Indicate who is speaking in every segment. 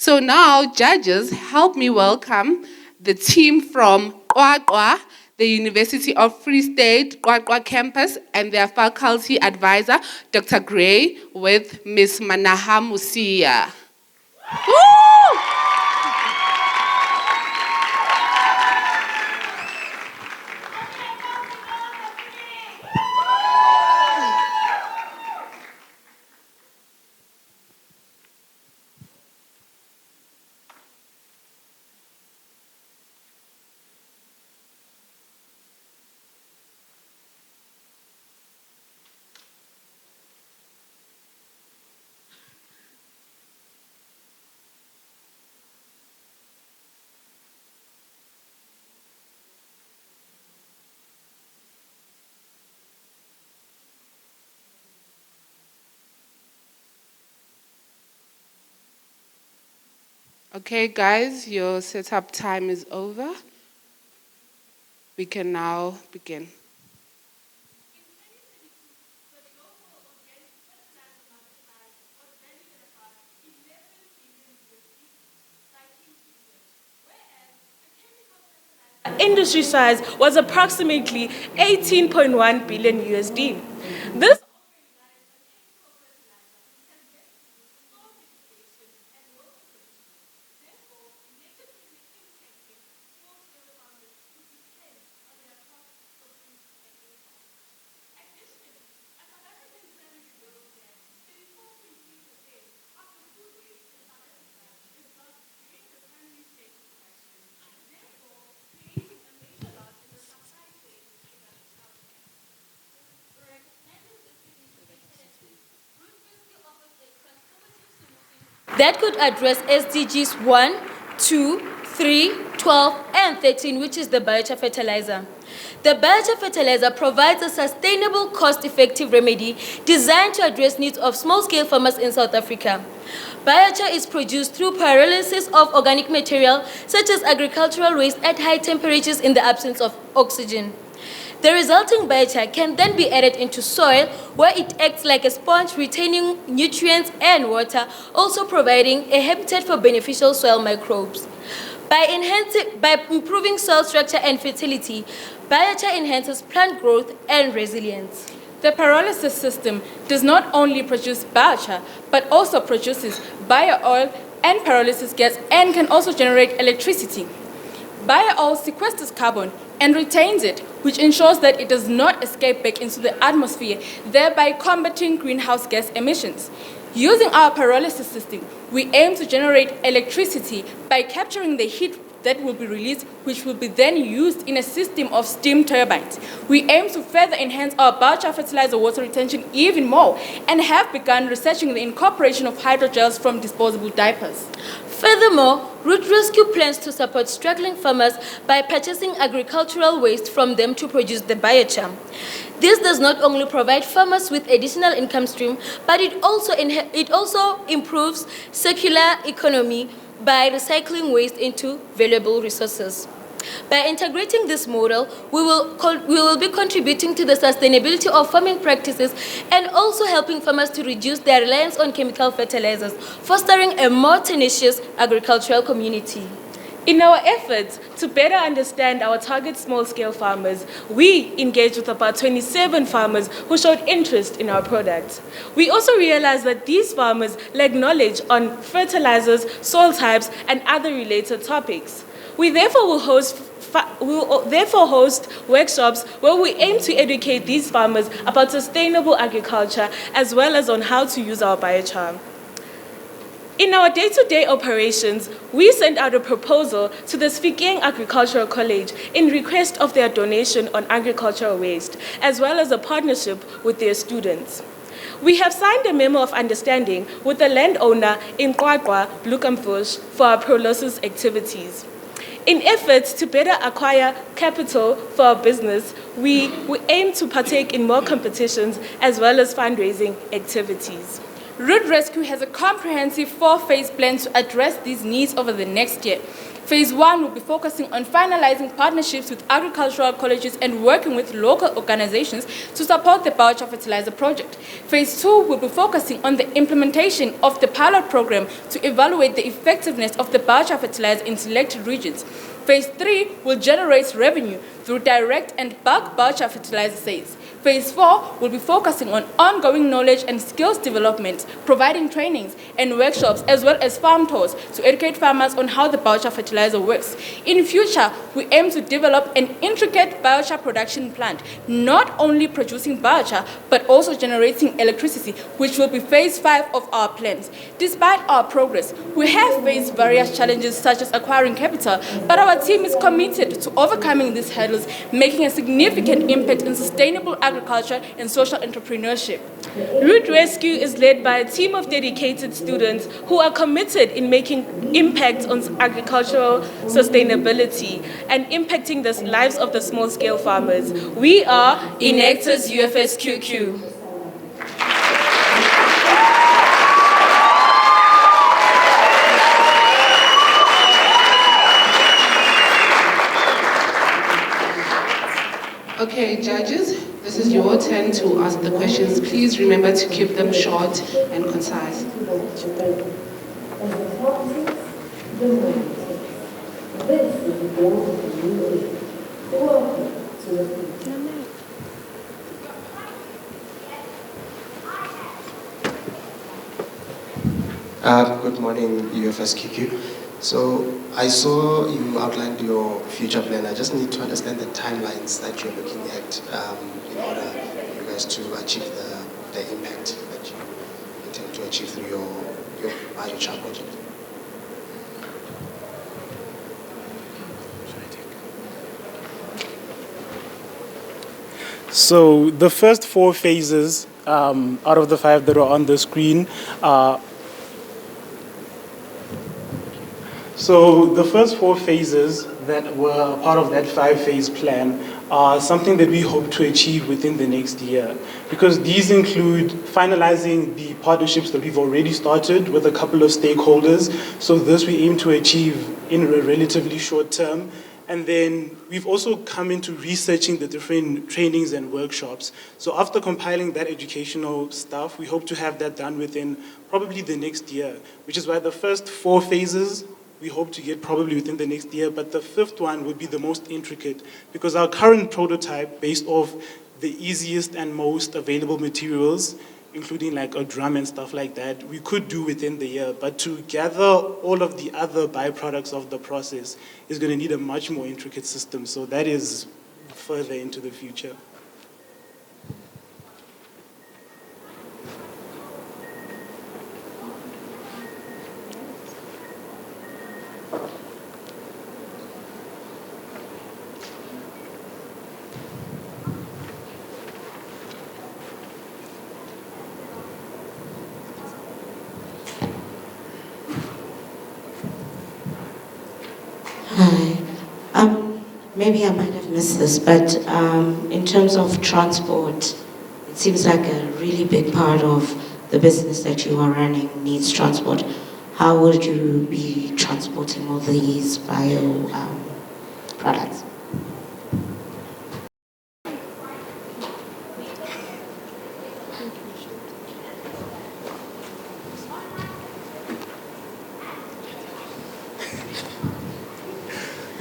Speaker 1: So now, judges, help me welcome the team from Qwaqwa, the University of Free State, Qwaqwa campus, and their faculty advisor, Dr. Gray, with Ms. Manaha Musia. Woo! Okay, guys, your setup time is over. We can now begin.
Speaker 2: Industry size was approximately 18.1 billion USD. This
Speaker 3: that could address SDGs 1, 2, 3, 12, and 13, which is the biochar fertilizer. The biochar fertilizer provides a sustainable, cost-effective remedy designed to address needs of small-scale farmers in South Africa. Biochar is produced through pyrolysis of organic material, such as agricultural waste, at high temperatures in the absence of oxygen. The resulting biochar can then be added into soil, where it acts like a sponge, retaining nutrients and water, also providing a habitat for beneficial soil microbes. By improving soil structure and fertility, biochar enhances plant growth and resilience.
Speaker 2: The pyrolysis system does not only produce biochar, but also produces bio-oil and pyrolysis gas, and can also generate electricity. Bio-oil sequesters carbon and retains it, which ensures that it does not escape back into the atmosphere, thereby combating greenhouse gas emissions. Using our pyrolysis system, we aim to generate electricity by capturing the heat that will be released, which will be then used in a system of steam turbines. We aim to further enhance our biochar fertilizer water retention even more, and have begun researching the incorporation of hydrogels from disposable diapers.
Speaker 3: Furthermore, Root Rescue plans to support struggling farmers by purchasing agricultural waste from them to produce the biochar. This does not only provide farmers with additional income stream, but it also improves circular economy by recycling waste into valuable resources. By integrating this model, we will be contributing to the sustainability of farming practices and also helping farmers to reduce their reliance on chemical fertilizers, fostering a more tenacious agricultural community.
Speaker 2: In our efforts to better understand our target small-scale farmers, we engaged with about 27 farmers who showed interest in our products. We also realized that these farmers lack knowledge on fertilizers, soil types, and other related topics. We therefore will host workshops where we aim to educate these farmers about sustainable agriculture, as well as on how to use our biochar. In our day-to-day operations, we sent out a proposal to the Sfikeng Agricultural College in request of their donation on agricultural waste, as well as a partnership with their students. We have signed a memo of understanding with the landowner in Qwaqwa, Bloekambush, for our pyrolysis activities. In efforts to better acquire capital for our business, we aim to partake in more competitions as well as fundraising activities.
Speaker 4: Root Rescue has a comprehensive 4-phase plan to address these needs over the next year.
Speaker 2: Phase 1 will be focusing on finalizing partnerships with agricultural colleges and working with local organizations to support the biochar fertilizer project. Phase 2 will be focusing on the implementation of the pilot program to evaluate the effectiveness of the biochar fertilizer in selected regions. Phase 3 will generate revenue through direct and bulk biochar fertilizer sales. Phase 4 will be focusing on ongoing knowledge and skills development, providing trainings and workshops, as well as farm tours to educate farmers on how the biochar fertilizer works. In future, we aim to develop an intricate biochar production plant, not only producing biochar, but also generating electricity, which will be phase 5 of our plans. Despite our progress, we have faced various challenges such as acquiring capital, but our team is committed to overcoming these hurdles, making a significant impact in sustainable agriculture and social entrepreneurship. Root Rescue is led by a team of dedicated students who are committed in making impact on agricultural sustainability and impacting the lives of the small-scale farmers. We are
Speaker 3: Enactus UFSQQ.
Speaker 1: Okay, judges, this is your turn to ask the questions. Please remember to keep them short and concise.
Speaker 4: Good morning, UFSQQ. So I saw you outlined your future plan. I just need to understand the timelines that you're looking at in order for you guys to achieve the impact that you intend to achieve through your biochar project.
Speaker 5: So the first 4 phases out of the 5 that are on the screen are So the first 4 phases that were part of that 5-phase plan are something that we hope to achieve within the next year, because these include finalizing the partnerships that we've already started with a couple of stakeholders. So this we aim to achieve in a relatively short term. And then we've also come into researching the different trainings and workshops. So after compiling that educational stuff, we hope to have that done within probably the next year, which is why the first 4 phases we hope to get probably within the next year, but the 5th one would be the most intricate, because our current prototype, based off the easiest and most available materials, including like a drum and stuff like that, we could do within the year. But to gather all of the other byproducts of the process is going to need a much more intricate system. So that is further into the future.
Speaker 6: Hi. Maybe I might have missed this, but in terms of transport, it seems like a really big part of the business that you are running needs transport. How would you be transporting all these bio products?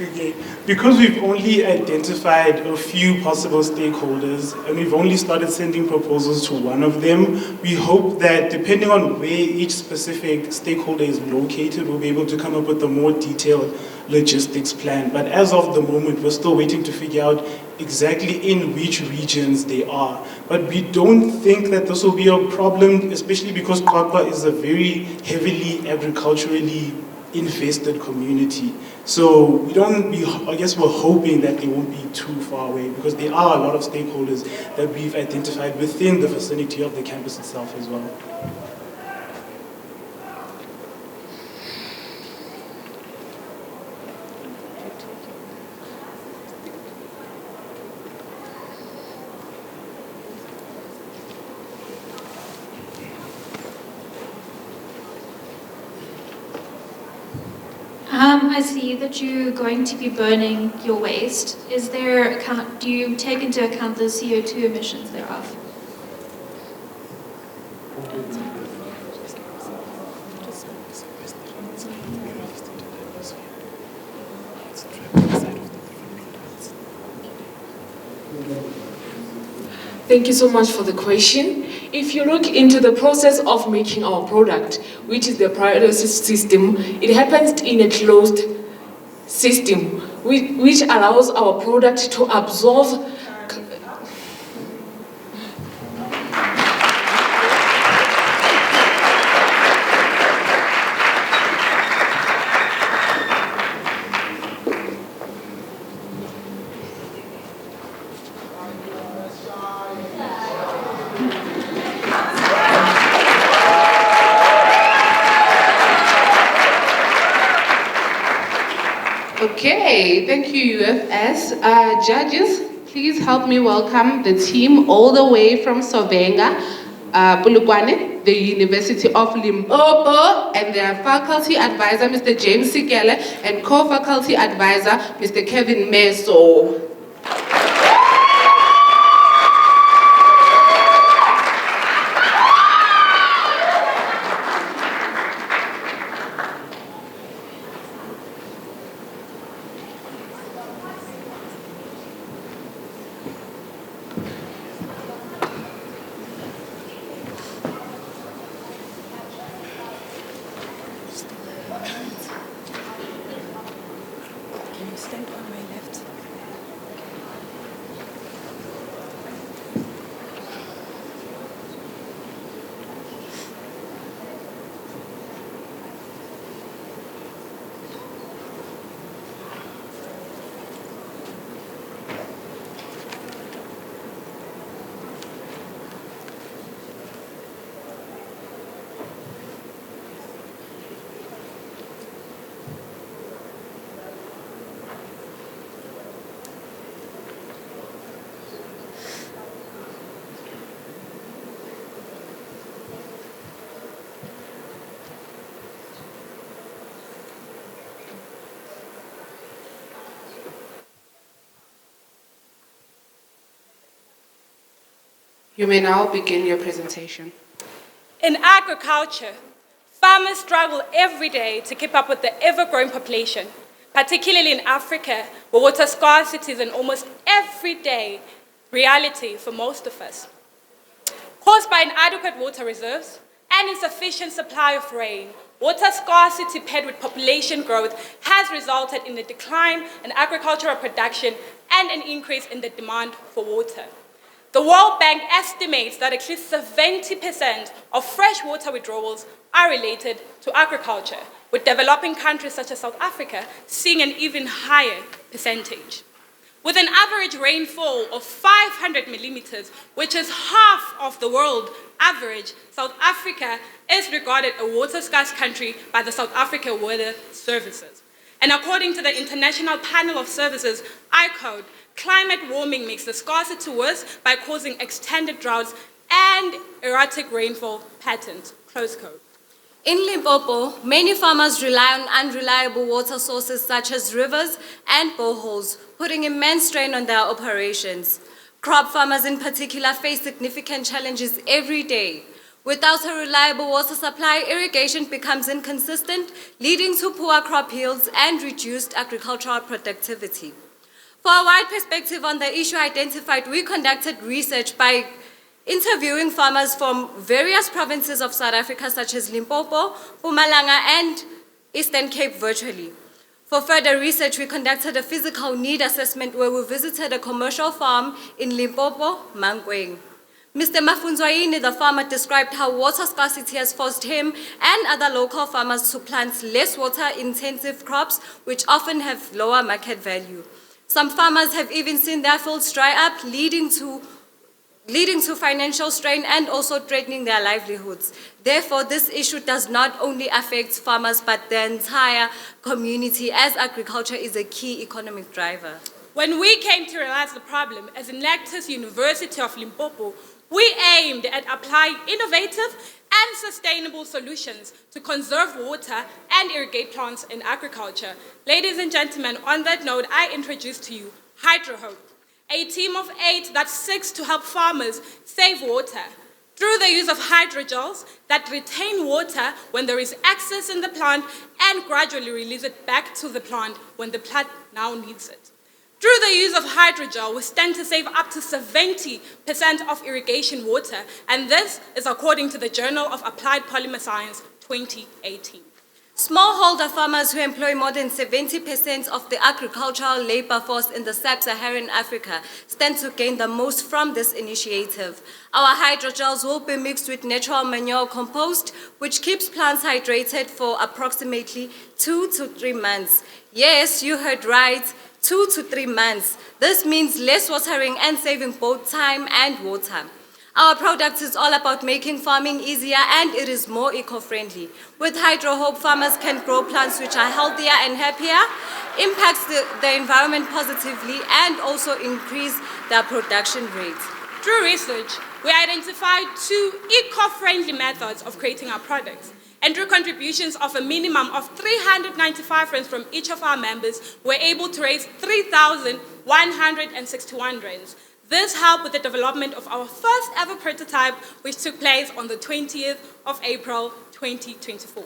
Speaker 5: Okay. Because we've only identified a few possible stakeholders and we've only started sending proposals to one of them, we hope that depending on where each specific stakeholder is located, we'll be able to come up with a more detailed logistics plan. But as of the moment, we're still waiting to figure out exactly in which regions they are. But we don't think that this will be a problem, especially because Qwaqwa is a very heavily agriculturally invested community. So I guess we're hoping that they won't be too far away, because there are a lot of stakeholders that we've identified within the vicinity of the campus itself as well.
Speaker 7: I see that you're going to be burning your waste. Do you take into account the CO2 emissions thereof?
Speaker 8: Thank you so much for the question. If you look into the process of making our product, which is the pyrolysis system, it happens in a closed system, which allows our product to absorb.
Speaker 1: Okay, thank you, UFS. Judges, please help me welcome the team all the way from Sovenga, Polokwane, the University of Limpopo, and their faculty advisor, Mr. James Sikele, and co-faculty advisor, Mr. Kevin Meso. You may now begin your presentation.
Speaker 2: In agriculture, farmers struggle every day to keep up with the ever-growing population, particularly in Africa, where water scarcity is an almost everyday reality for most of us. Caused by inadequate water reserves and insufficient supply of rain, water scarcity paired with population growth has resulted in a decline in agricultural production and an increase in the demand for water. The World Bank estimates that at least 70% of freshwater withdrawals are related to agriculture, with developing countries such as South Africa seeing an even higher percentage. With an average rainfall of 500 millimeters, which is half of the world average, South Africa is regarded a water-scarce country by the South Africa Weather Services. And according to the International Panel of Services, I quote, climate warming makes the scarcity worse by causing extended droughts and erratic rainfall patterns, close quote.
Speaker 3: In Limpopo, many farmers rely on unreliable water sources such as rivers and boreholes, putting immense strain on their operations. Crop farmers in particular face significant challenges every day. Without a reliable water supply, irrigation becomes inconsistent, leading to poor crop yields and reduced agricultural productivity. For a wide perspective on the issue identified, we conducted research by interviewing farmers from various provinces of South Africa, such as Limpopo, Mpumalanga, and Eastern Cape virtually. For further research, we conducted a physical need assessment where we visited a commercial farm in Limpopo, Mankweng. Mr. Mafunzwaini, the farmer, described how water scarcity has forced him and other local farmers to plant less water-intensive crops, which often have lower market value. Some farmers have even seen their fields dry up, leading to financial strain and also threatening their livelihoods. Therefore, this issue does not only affect farmers, but the entire community, as agriculture is a key economic driver.
Speaker 2: When we came to realize the problem as Enactus University of Limpopo, we aimed at applying innovative, and sustainable solutions to conserve water and irrigate plants in agriculture. Ladies and gentlemen, on that note, I introduce to you HydroHope, a team of 8 that seeks to help farmers save water through the use of hydrogels that retain water when there is excess in the plant and gradually release it back to the plant when the plant now needs it. Through the use of hydrogel, we stand to save up to 70% of irrigation water, and this is according to the Journal of Applied Polymer Science 2018.
Speaker 3: Smallholder farmers who employ more than 70% of the agricultural labor force in the sub-Saharan Africa stand to gain the most from this initiative. Our hydrogels will be mixed with natural manure compost, which keeps plants hydrated for approximately 2 to 3 months. Yes, you heard right, 2 to 3 months. This means less watering and saving both time and water. Our product is all about making farming easier, and it is more eco-friendly. With HydroHope, farmers can grow plants which are healthier and happier, impacts the environment positively, and also increase their production rates.
Speaker 2: Through research, we identified 2 eco-friendly methods of creating our products. And through contributions of a minimum of 395 rands from each of our members, we're able to raise 3,161 rands. This helped with the development of our first ever prototype, which took place on the 20th of April, 2024.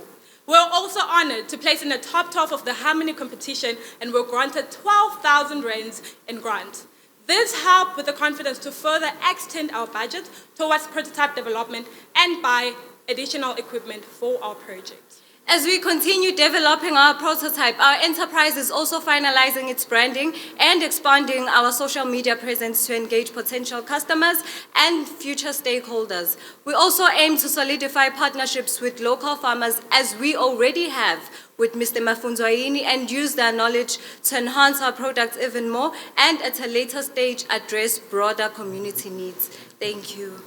Speaker 2: We're also honored to place in the top 12 of the Harmony competition, and were granted 12,000 rands in grant. This helped with the confidence to further extend our budget towards prototype development and buy additional equipment for our project.
Speaker 3: As we continue developing our prototype, our enterprise is also finalizing its branding and expanding our social media presence to engage potential customers and future stakeholders. We also aim to solidify partnerships with local farmers, as we already have with Mr. Mafunzoini, and use their knowledge to enhance our products even more, and at a later stage address broader community needs. Thank you.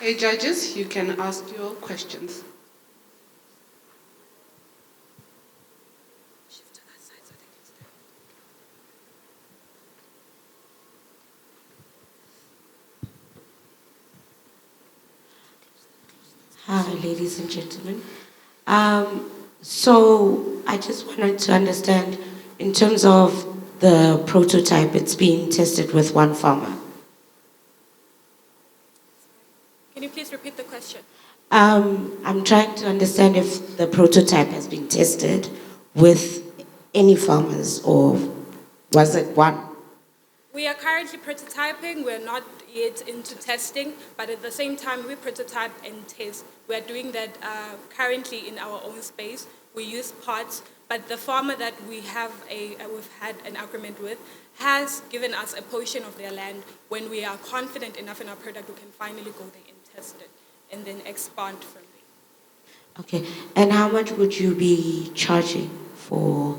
Speaker 1: Hey, judges, you can ask your questions.
Speaker 6: Hi, ladies and gentlemen. So I just wanted to understand, in terms of the prototype, it's being tested with one farmer.
Speaker 2: Can you please repeat the question?
Speaker 6: I'm trying to understand if the prototype has been tested with any farmers, or was it one?
Speaker 2: We are currently prototyping. We're not yet into testing, but at the same time, we prototype and test. We're doing that currently in our own space. We use pots, but the farmer that we've had an agreement with has given us a portion of their land. When we are confident enough in our product, we can finally go there and test it, and then expand from there.
Speaker 6: Okay, and how much would you be charging for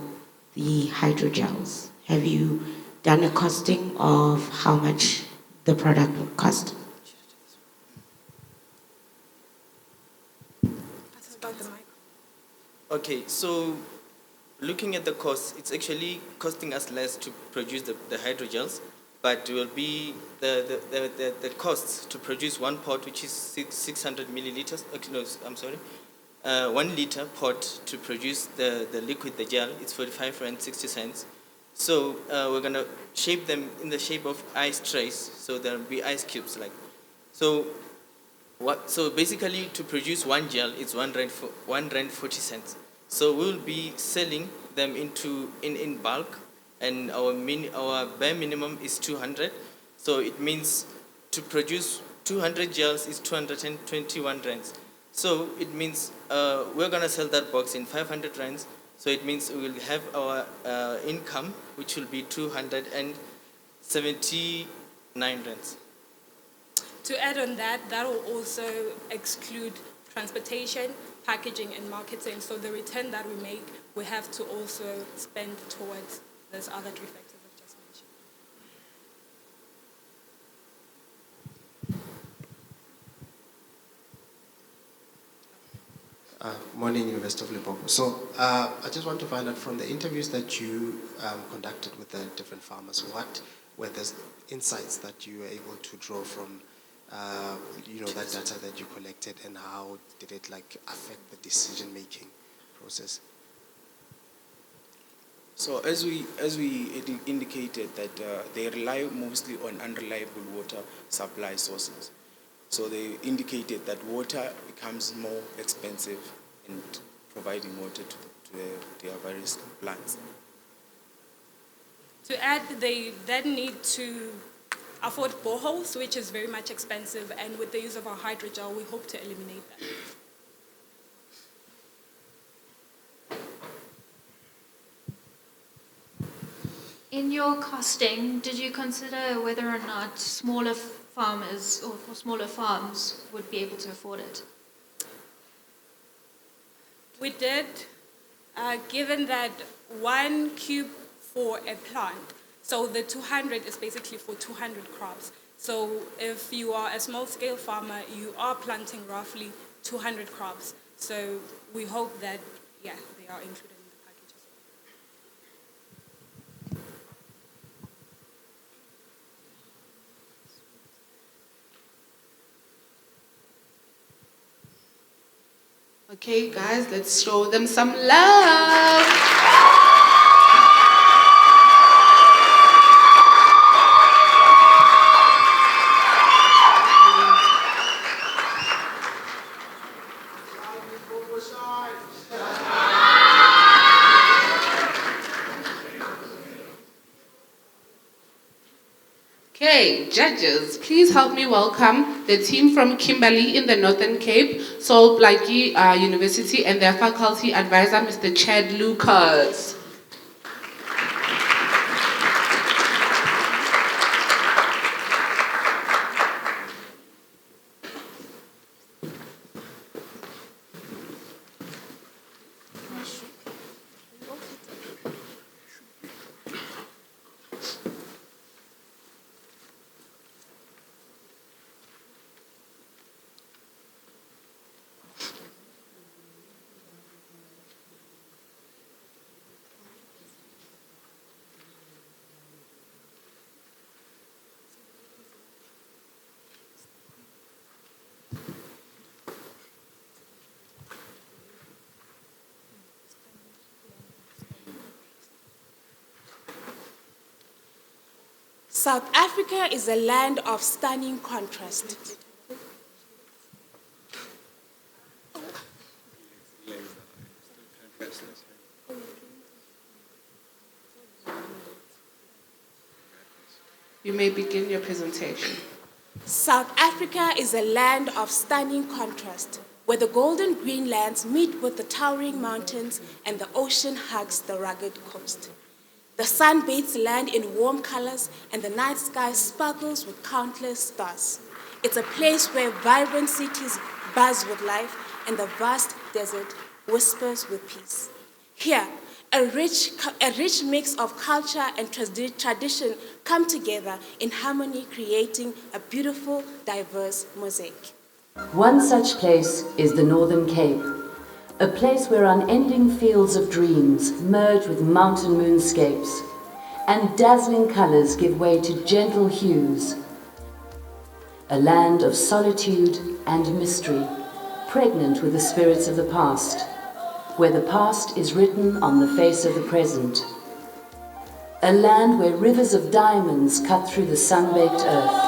Speaker 6: the hydrogels? Have you done a costing of how much the product would cost?
Speaker 2: That's about the mic.
Speaker 9: Okay, so looking at the cost, it's actually costing us less to produce the hydrogels, but it will be the costs to produce one pot, which is 600 milliliters. No, I'm sorry, 1 liter pot to produce the liquid, the gel. It's 45 rand 60 cents. So we're gonna shape them in the shape of ice trays. So there'll be ice cubes like. So basically, to produce one gel, it's 1 rand 40 cents. So we'll be selling them in bulk, and our bare minimum is 200. So it means to produce 200 gels is 221 rands. So it means we're gonna sell that box in 500 rands. So it means we will have our income, which will be 279 rands.
Speaker 2: To add on that, that will also exclude transportation, packaging, and marketing. So the return that we make, we have to also spend towards those other three factors I've just mentioned.
Speaker 4: Morning, University of Limpopo. So I just want to find out from the interviews that you conducted with the different farmers, what were the insights that you were able to draw from that data that you collected, and how did it affect the decision-making process?
Speaker 10: So as we indicated that they rely mostly on unreliable water supply sources. So they indicated that water becomes more expensive in providing water to their various plants.
Speaker 2: To add, they then need to afford boreholes, which is very much expensive, and with the use of our hydrogel, we hope to eliminate that.
Speaker 7: In your costing, did you consider whether or not smaller farmers or smaller farms would be able to afford it?
Speaker 2: We did, given that 1 cube for a plant, so the 200 is basically for 200 crops. So if you are a small-scale farmer, you are planting roughly 200 crops. So we hope that, they are included.
Speaker 1: Okay, guys, let's show them some love. Okay, judges, please help me welcome the team from Kimberley in the Northern Cape, Sol Plaatje University, and their faculty advisor, Mr. Chad Lucas.
Speaker 2: South Africa is a land of stunning contrast.
Speaker 1: You may begin your presentation.
Speaker 2: South Africa is a land of stunning contrast, where the golden green lands meet with the towering mountains and the ocean hugs the rugged coast. The sun bathes land in warm colors and the night sky sparkles with countless stars. It's a place where vibrant cities buzz with life and the vast desert whispers with peace. Here, a rich mix of culture and tradition come together in harmony, creating a beautiful, diverse mosaic.
Speaker 11: One such place is the Northern Cape, a place where unending fields of dreams merge with mountain moonscapes, and dazzling colors give way to gentle hues. A land of solitude and mystery, pregnant with the spirits of the past, where the past is written on the face of the present. A land where rivers of diamonds cut through the sun-baked earth.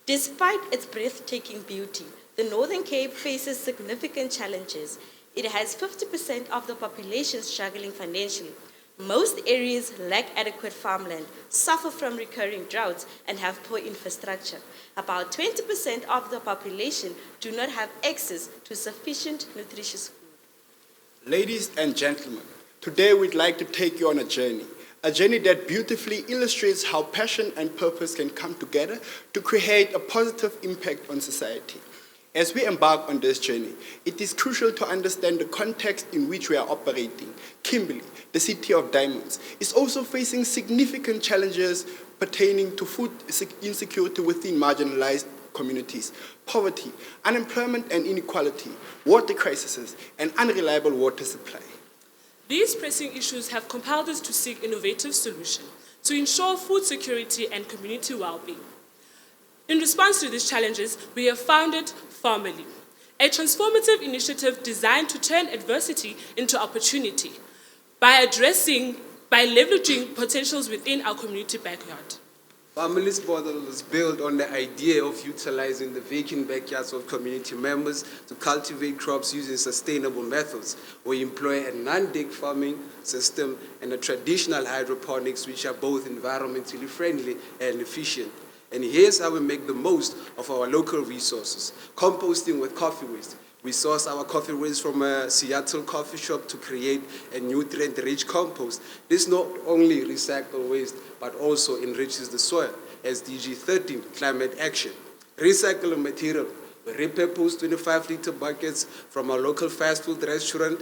Speaker 12: Despite its breathtaking beauty, the Northern Cape faces significant challenges. It has 50% of the population struggling financially. Most areas lack adequate farmland, suffer from recurring droughts, and have poor infrastructure. About 20% of the population do not have access to sufficient nutritious food.
Speaker 13: Ladies and gentlemen, today we'd like to take you on a journey that beautifully illustrates how passion and purpose can come together to create a positive impact on society. As we embark on this journey, it is crucial to understand the context in which we are operating. Kimberley, the city of diamonds, is also facing significant challenges pertaining to food insecurity within marginalized communities: poverty, unemployment and inequality, water crises, and unreliable water supply.
Speaker 2: These pressing issues have compelled us to seek innovative solutions to ensure food security and community well-being. In response to these challenges, we have founded Farmally, a transformative initiative designed to turn adversity into opportunity by leveraging potentials within our community backyard.
Speaker 14: Family's model is built on the idea of utilizing the vacant backyards of community members to cultivate crops using sustainable methods. We employ a non-dig farming system and a traditional hydroponics, which are both environmentally friendly and efficient. And here's how we make the most of our local resources. Composting with coffee waste. We source our coffee waste from a Seattle coffee shop to create a nutrient-rich compost. This not only recycles waste, but also enriches the soil. SDG 13, climate action. Recycling material. We repurpose 25-liter buckets from our local fast food restaurant,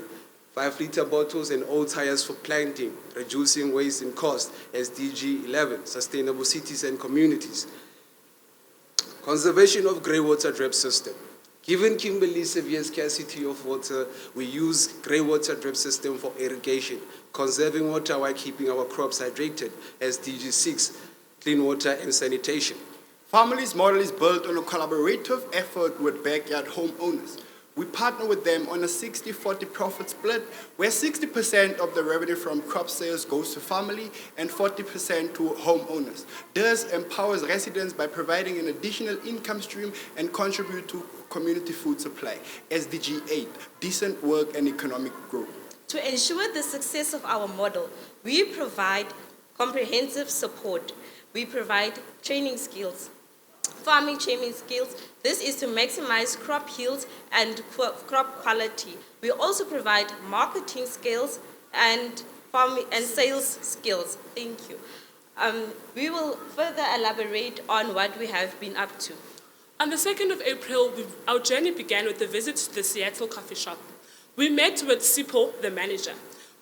Speaker 14: 5-liter bottles and old tires for planting, reducing waste and cost. SDG 11, sustainable cities and communities. Conservation of greywater drip system. Given Kimberley's severe scarcity of water, we use greywater drip system for irrigation, conserving water while keeping our crops hydrated. SDG 6, clean water and sanitation.
Speaker 13: Family's model is built on a collaborative effort with backyard homeowners. We partner with them on a 60-40 profit split, where 60% of the revenue from crop sales goes to family and 40% to homeowners. This empowers residents by providing an additional income stream and contribute to community food supply. SDG 8, decent work and economic growth.
Speaker 12: To ensure the success of our model, we provide comprehensive support. We provide training skills, farming training skills. This is to maximize crop yields and crop quality. We also provide marketing skills and farming and sales skills. Thank you. We will further elaborate on what we have been up to.
Speaker 2: On the 2nd of April, our journey began with a visit to the Seattle coffee shop. We met with Sipho, the manager.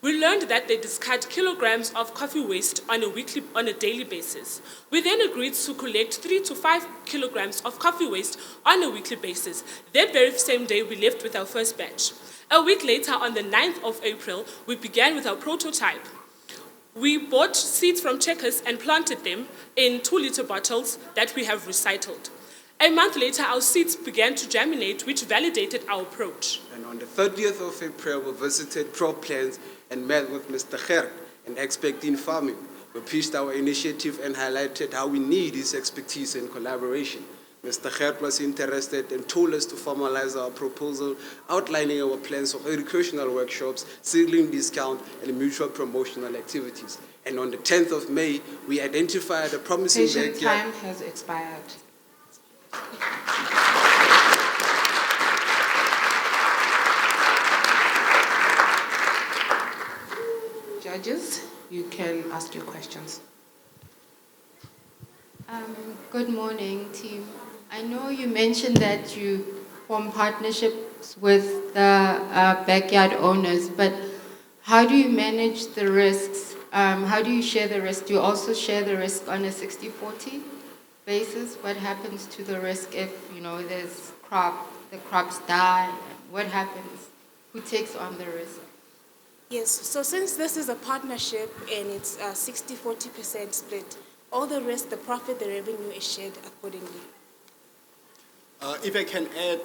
Speaker 2: We learned that they discard kilograms of coffee waste on a daily basis. We then agreed to collect 3 to 5 kilograms of coffee waste on a weekly basis. That very same day, we left with our first batch. A week later, on the 9th of April, we began with our prototype. We bought seeds from Checkers and planted them in 2-liter bottles that we have recycled. A month later, our seeds began to germinate, which validated our approach.
Speaker 14: And on the 30th of April, we visited crop plants and met with Mr. Kher, an expert in farming. We pitched our initiative and highlighted how we need his expertise and collaboration. Mr. Kher was interested and told us to formalize our proposal, outlining our plans for educational workshops, sibling discount, and mutual promotional activities. And on the 10th of May, we identified a promising
Speaker 1: Patient
Speaker 14: backyard.
Speaker 1: time has expired. Judges, you can ask your questions.
Speaker 15: Good morning, team. I know you mentioned that you form partnerships with the backyard owners, but how do you manage the risks? How do you share the risk? Do you also share the risk on a 60-40 basis? What happens to the risk if, there's the crops die? What happens? Who takes on the risk?
Speaker 16: Yes, so since this is a partnership and it's a 60-40% split, all the rest, the profit, the revenue is shared accordingly.
Speaker 13: If I can add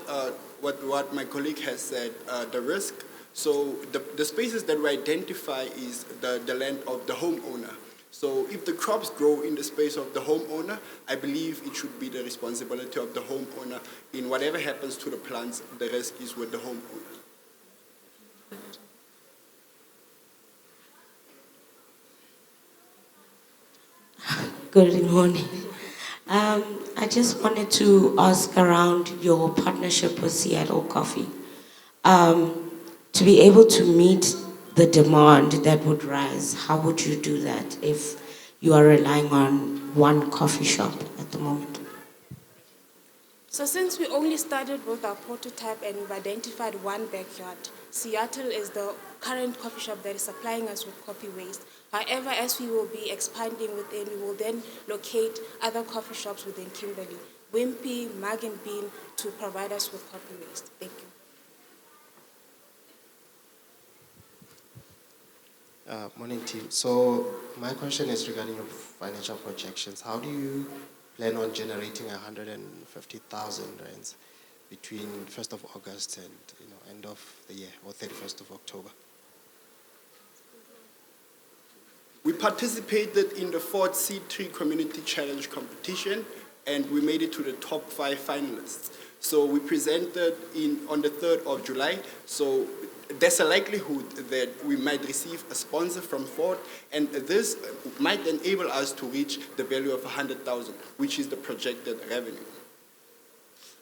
Speaker 13: what my colleague has said, the risk. So the spaces that we identify is the land of the homeowner. So if the crops grow in the space of the homeowner, I believe it should be the responsibility of the homeowner. In whatever happens to the plants, the risk is with the homeowner.
Speaker 6: Good morning. I just wanted to ask around your partnership with Seattle Coffee. To be able to meet the demand that would rise, how would you do that if you are relying on one coffee shop at the moment?
Speaker 16: So since we only started with our prototype and we've identified one backyard, Seattle is the current coffee shop that is supplying us with coffee waste. However, as we will be expanding within, we will then locate other coffee shops within Kimberley. Wimpy, Mug and Bean to provide us with copy waste. Thank you.
Speaker 4: Morning, team. So my question is regarding your financial projections. How do you plan on generating 150,000 rands between 1st of August and end of the year, or 31st of October?
Speaker 13: We participated in the 4th C3 Community Challenge competition, and we made it to the top 5 finalists. So we presented on the 3rd of July. So there's a likelihood that we might receive a sponsor from Ford, and this might enable us to reach the value of 100,000, which is the projected revenue.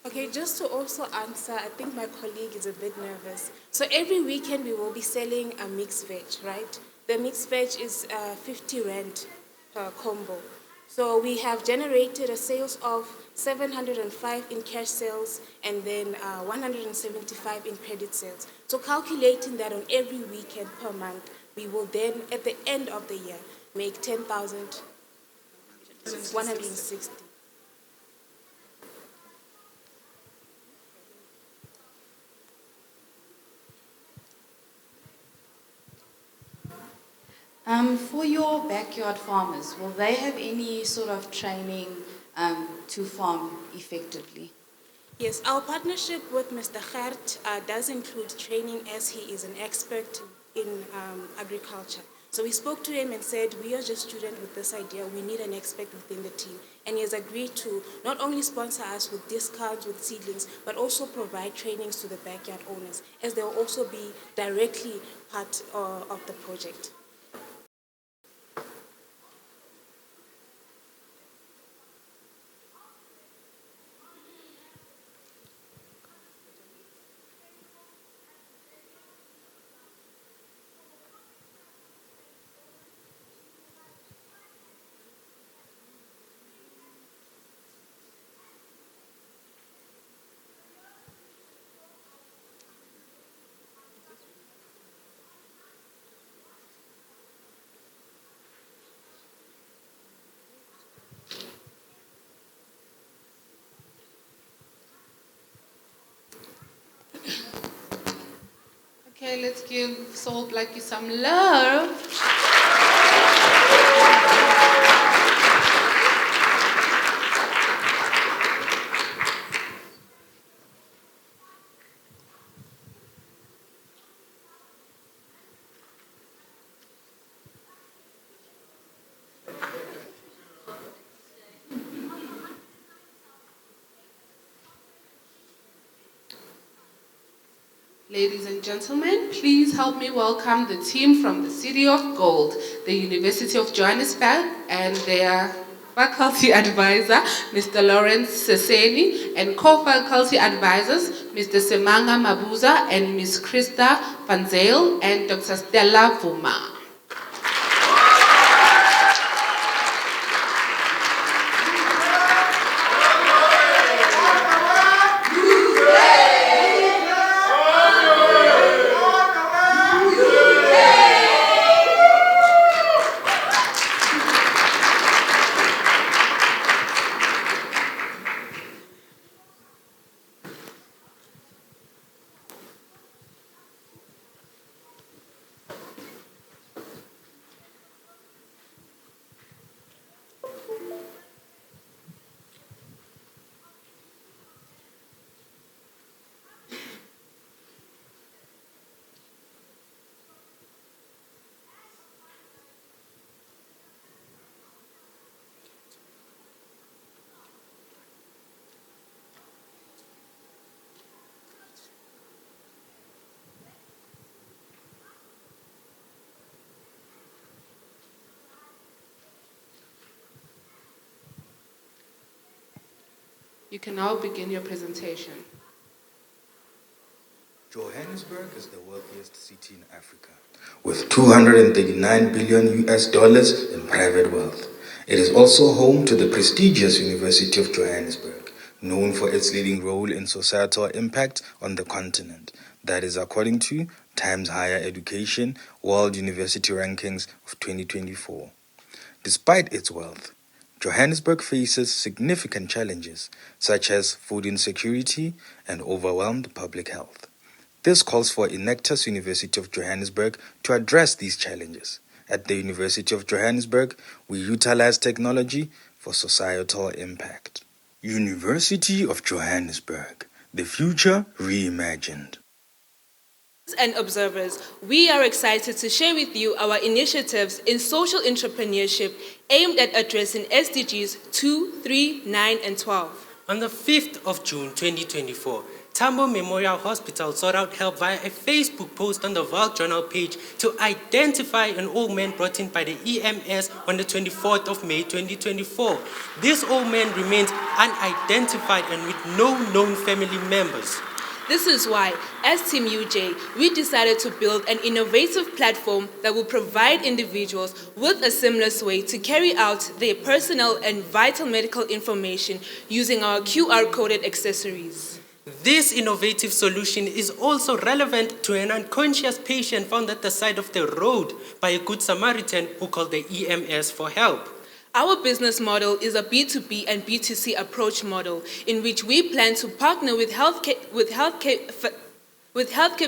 Speaker 16: Okay, just to also answer, I think my colleague is a bit nervous. So every weekend we will be selling a mixed veg, right? The mixed veg is 50 rand per combo. So we have generated a sales of 705 in cash sales and then 175 in credit sales. So calculating that on every weekend per month, we will then, at the end of the year, make 10,160.
Speaker 17: For your backyard farmers, will they have any sort of training to farm effectively?
Speaker 16: Yes, our partnership with Mr. Gert does include training, as he is an expert in agriculture. So we spoke to him and said, we are just students with this idea, we need an expert within the team. And he has agreed to not only sponsor us with discounts, with seedlings, but also provide trainings to the backyard owners, as they will also be directly part of the project.
Speaker 1: Okay, let's give Soul Blackie some love. Ladies and gentlemen, please help me welcome the team from the City of Gold, the University of Johannesburg, and their faculty advisor, Mr. Lawrence Seseni, and co-faculty advisors, Mr. Semanga Mabuza and Ms. Krista Van Zyl and Dr. Stella Vuma. You can now begin your presentation.
Speaker 18: Johannesburg is the wealthiest city in Africa, with 239 billion US dollars in private wealth. It is also home to the prestigious University of Johannesburg, known for its leading role in societal impact on the continent. That is according to Times Higher Education World University Rankings of 2024. Despite its wealth, Johannesburg faces significant challenges such as food insecurity and overwhelmed public health. This calls for Enactus University of Johannesburg to address these challenges. At the University of Johannesburg, we utilize technology for societal impact. University of Johannesburg, the future reimagined.
Speaker 2: And observers, we are excited to share with you our initiatives in social entrepreneurship aimed at addressing SDGs 2, 3, 9, and 12.
Speaker 19: On the 5th of June 2024, Tambo Memorial Hospital sought out help via a Facebook post on the World Journal page to identify an old man brought in by the EMS on the 24th of May 2024. This old man remains unidentified and with no known family members.
Speaker 2: This is why, as Team UJ, we decided to build an innovative platform that will provide individuals with a seamless way to carry out their personal and vital medical information using our QR-coded accessories.
Speaker 19: This innovative solution is also relevant to an unconscious patient found at the side of the road by a good Samaritan who called the EMS for help.
Speaker 2: Our business model is a B2B and B2C approach model in which we plan to partner with healthcare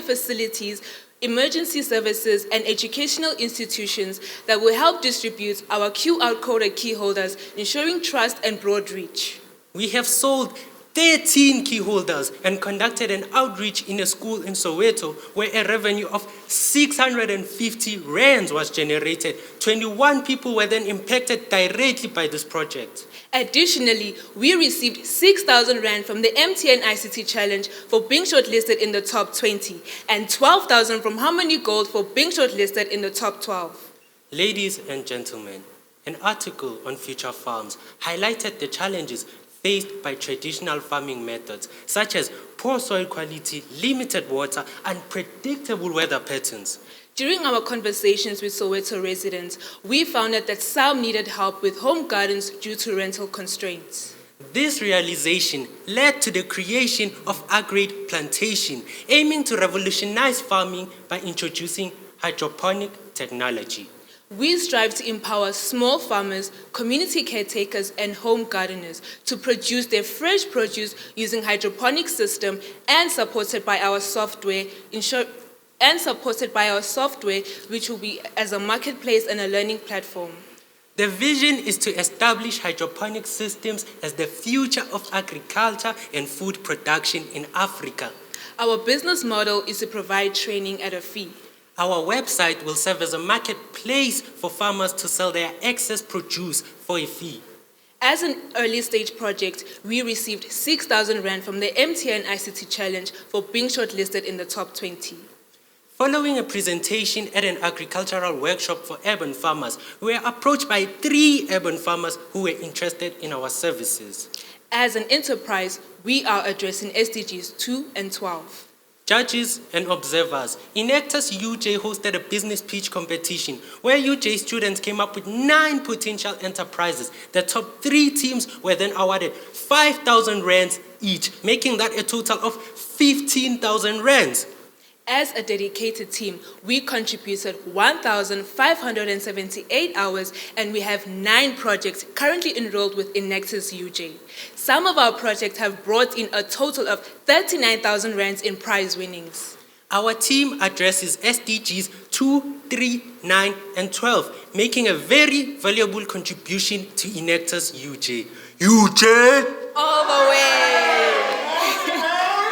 Speaker 2: facilities, emergency services, and educational institutions that will help distribute our QR-coded key holders, ensuring trust and broad reach.
Speaker 19: We have sold 13 key holders and conducted an outreach in a school in Soweto where a revenue of 650 rands was generated. 21 people were then impacted directly by this project.
Speaker 2: Additionally, we received 6,000 rand from the MTN ICT Challenge for being shortlisted in the top 20 and 12,000 from Harmony Gold for being shortlisted in the top 12.
Speaker 19: Ladies and gentlemen, an article on Future Farms highlighted the challenges faced by traditional farming methods, such as poor soil quality, limited water, unpredictable weather patterns.
Speaker 2: During our conversations with Soweto residents, we found out that some needed help with home gardens due to rental constraints.
Speaker 19: This realization led to the creation of Agri Plantation, aiming to revolutionize farming by introducing hydroponic technology.
Speaker 2: We strive to empower small farmers, community caretakers, and home gardeners to produce their fresh produce using hydroponic system and supported by our software, which will be as a marketplace and a learning platform.
Speaker 19: The vision is to establish hydroponic systems as the future of agriculture and food production in Africa.
Speaker 2: Our business model is to provide training at a fee.
Speaker 19: Our website will serve as a marketplace for farmers to sell their excess produce for a fee.
Speaker 2: As an early stage project, we received 6,000 rand from the MTN ICT Challenge for being shortlisted in the top 20.
Speaker 19: Following a presentation at an agricultural workshop for urban farmers, we were approached by 3 urban farmers who were interested in our services.
Speaker 2: As an enterprise, we are addressing SDGs 2 and 12.
Speaker 19: Judges and observers, Enactus UJ hosted a business pitch competition where UJ students came up with 9 potential enterprises. The top 3 teams were then awarded 5,000 rands each, making that a total of 15,000 rands.
Speaker 2: As a dedicated team, we contributed 1,578 hours and we have 9 projects currently enrolled with Enactus UJ. Some of our projects have brought in a total of 39,000 rands in prize winnings.
Speaker 19: Our team addresses SDGs 2, 3, 9, and 12, making a very valuable contribution to Enactus UJ. UJ!
Speaker 2: All the way!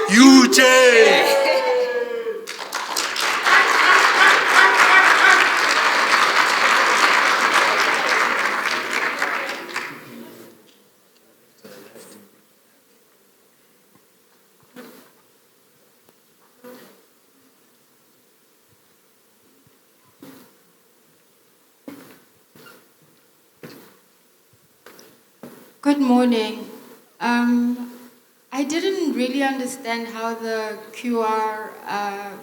Speaker 19: UJ!
Speaker 15: Good morning. I didn't really understand how the QR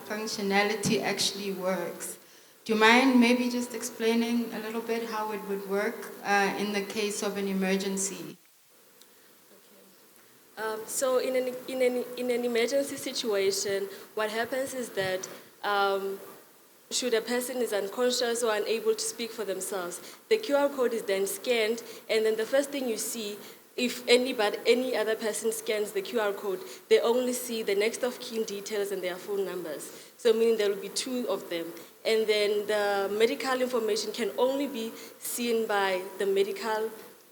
Speaker 15: functionality actually works. Do you mind maybe just explaining a little bit how it would work in the case of an emergency?
Speaker 20: So in an emergency situation, what happens is that
Speaker 12: should a person is unconscious or unable to speak for themselves. The QR code is then scanned, and then the first thing you see, if any other person scans the QR code, they only see the next of kin details and their phone numbers. So meaning there will be two of them. And then the medical information can only be seen by the medical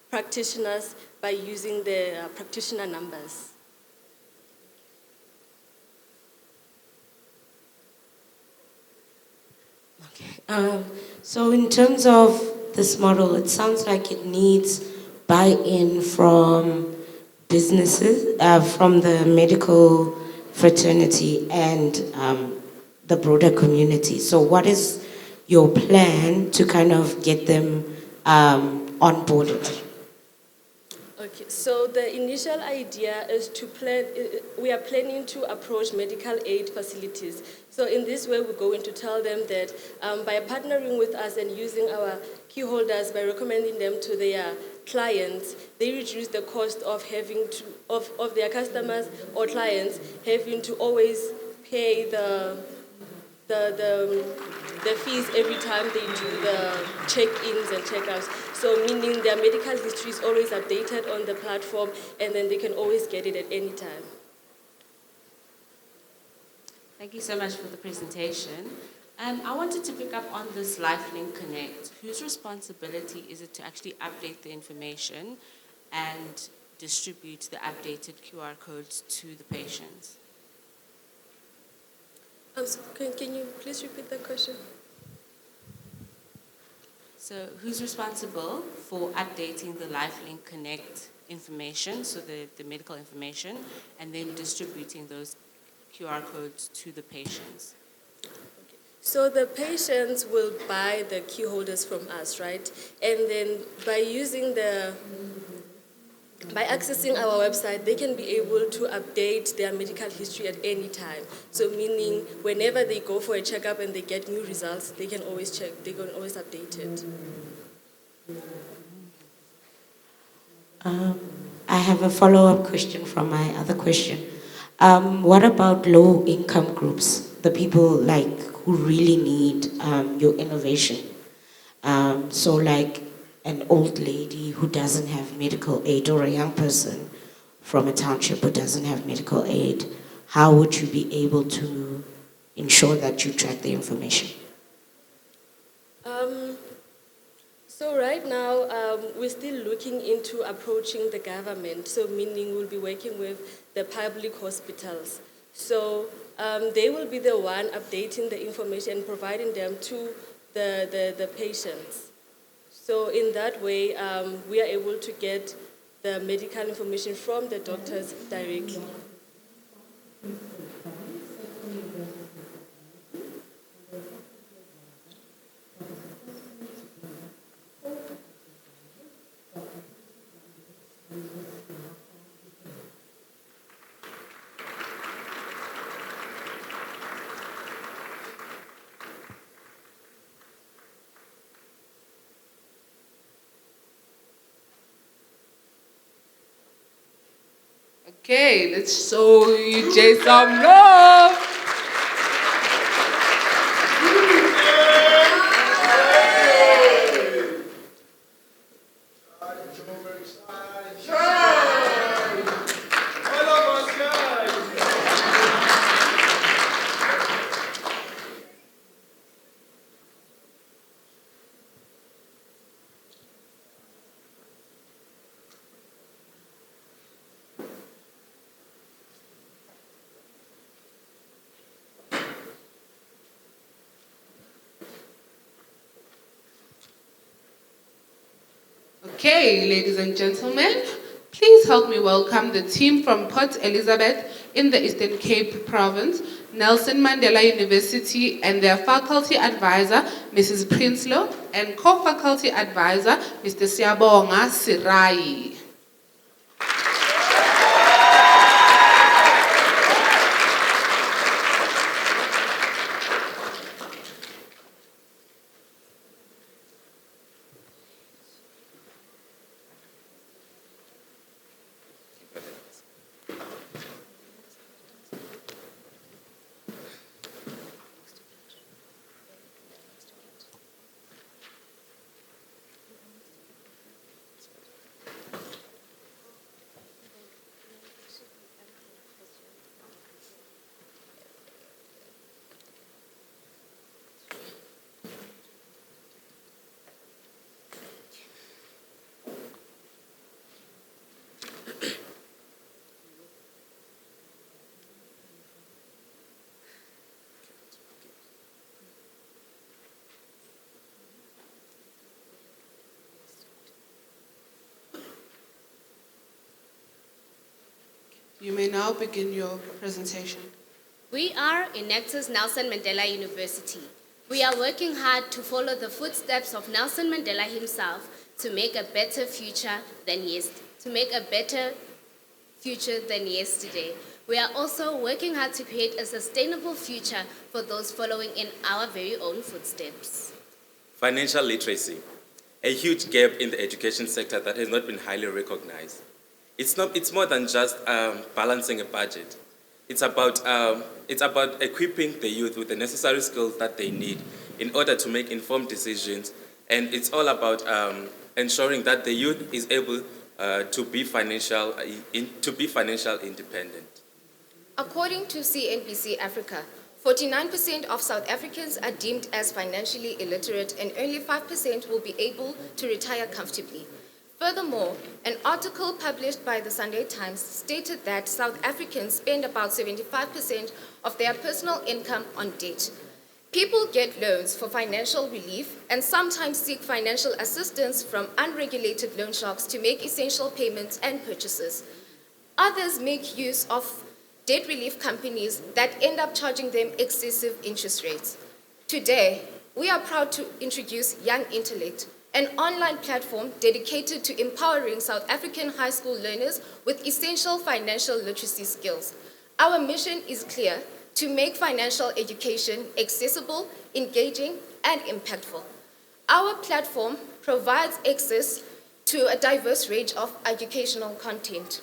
Speaker 12: practitioners by using the practitioner numbers.
Speaker 6: So in terms of this model, it sounds like it needs buy-in from businesses, from the medical fraternity and the broader community. So what is your plan to kind of get them onboarded?
Speaker 12: Okay, so the initial idea is to plan, we are planning to approach medical aid facilities. So in this way, we're going to tell them that by partnering with us and using our key holders, by recommending them to their clients, they reduce the cost of having to, of their customers or clients having to always pay the fees every time they do the check-ins and check-outs. So meaning their medical history is always updated on the platform, and then they can always get it at any time.
Speaker 20: Thank you so much for the presentation. I wanted to pick up on this LifeLink Connect. Whose responsibility is it to actually update the information and distribute the updated QR codes to the patients?
Speaker 12: Can you please repeat the question?
Speaker 20: So who's responsible for updating the LifeLink Connect information, so the medical information, and then distributing those QR codes to the patients?
Speaker 12: So the patients will buy the key holders from us, right? And then by accessing our website, they can be able to update their medical history at any time. So meaning whenever they go for a checkup and they get new results, they can always check, they can always update it.
Speaker 6: I have a follow-up question from my other question. What about low-income groups, the people like who really need your innovation? So like an old lady who doesn't have medical aid, or a young person from a township who doesn't have medical aid, how would you be able to ensure that you track the information?
Speaker 12: So right now, we're still looking into approaching the government, so meaning we'll be working with the public hospitals. So they will be the one updating the information and providing them to the patients. So in that way, we are able to get the medical information from the doctors directly.
Speaker 1: Okay, let's show you Jay some love. Okay, ladies and gentlemen, please help me welcome the team from Port Elizabeth in the Eastern Cape Province, Nelson Mandela University, and their faculty advisor, Mrs. Prinsloo, and co-faculty advisor, Mr. Siabonga Sirai. You may now begin your presentation.
Speaker 21: We are Enactus Nelson Mandela University. We are working hard to follow the footsteps of Nelson Mandela himself to make a better future than yesterday. We are also working hard to create a sustainable future for those following in our very own footsteps.
Speaker 22: Financial literacy, a huge gap in the education sector that has not been highly recognized. It's more than just balancing a budget. It's about equipping the youth with the necessary skills that they need in order to make informed decisions. And it's all about ensuring that the youth is able to be financial independent.
Speaker 23: According to CNBC Africa, 49% of South Africans are deemed as financially illiterate and only 5% will be able to retire comfortably. Furthermore, an article published by the Sunday Times stated that South Africans spend about 75% of their personal income on debt. People get loans for financial relief and sometimes seek financial assistance from unregulated loan sharks to make essential payments and purchases. Others make use of debt relief companies that end up charging them excessive interest rates. Today, we are proud to introduce Young Intellect, an online platform dedicated to empowering South African high school learners with essential financial literacy skills. Our mission is clear: to make financial education accessible, engaging, and impactful. Our platform provides access to a diverse range of educational content.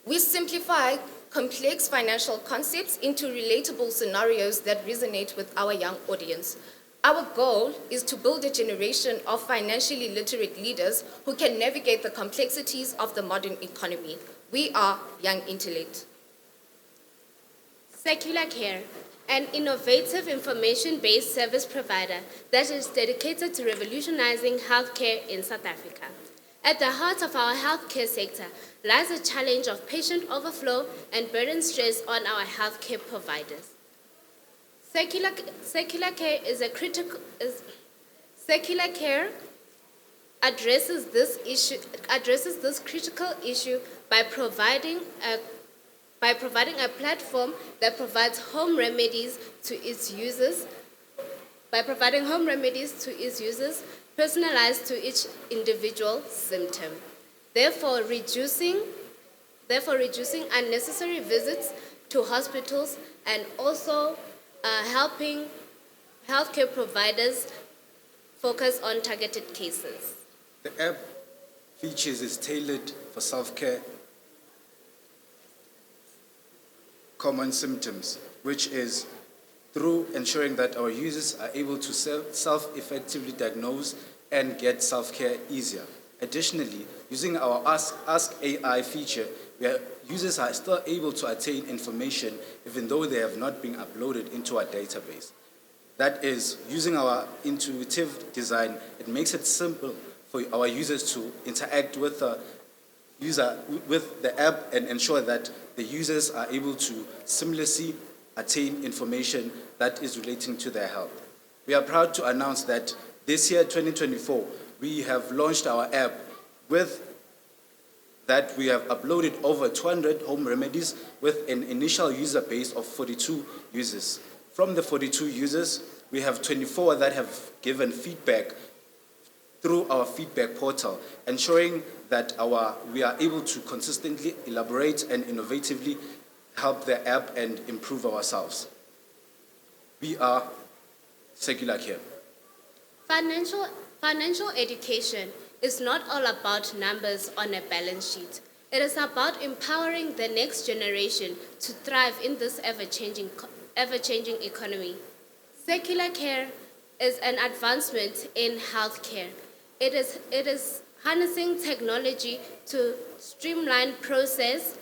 Speaker 23: We simplify complex financial concepts into relatable scenarios that resonate with our young audience. Our goal is to build a generation of financially literate leaders who can navigate the complexities of the modern economy. We are Young Intellect.
Speaker 21: Secular Care, an innovative information-based service provider that is dedicated to revolutionizing healthcare in South Africa. At the heart of our healthcare sector lies the challenge of patient overflow and burden stress on our healthcare providers. Secular Care addresses this critical issue by providing a platform that provides home remedies to its users, personalized to each individual symptom, therefore reducing unnecessary visits to hospitals and also helping healthcare providers focus on targeted cases.
Speaker 10: The app features is tailored for self-care common symptoms, which is through ensuring that our users are able to self-effectively diagnose and get self-care easier. Additionally, using our Ask AI feature, where users are still able to attain information even though they have not been uploaded into our database. That is, using our intuitive design, it makes it simple for our users to interact with the app and ensure that the users are able to seamlessly attain information that is relating to their health. We are proud to announce that this year, 2024, we have launched our app. With that, we have uploaded over 200 home remedies with an initial user base of 42 users. From the 42 users, we have 24 that have given feedback through our feedback portal, ensuring that we are able to consistently elaborate and innovatively help the app and improve ourselves. We are Secular Care.
Speaker 21: Financial education is not all about numbers on a balance sheet. It is about empowering the next generation to thrive in this ever-changing economy. Secular Care is an advancement in healthcare. It is harnessing technology to streamline process,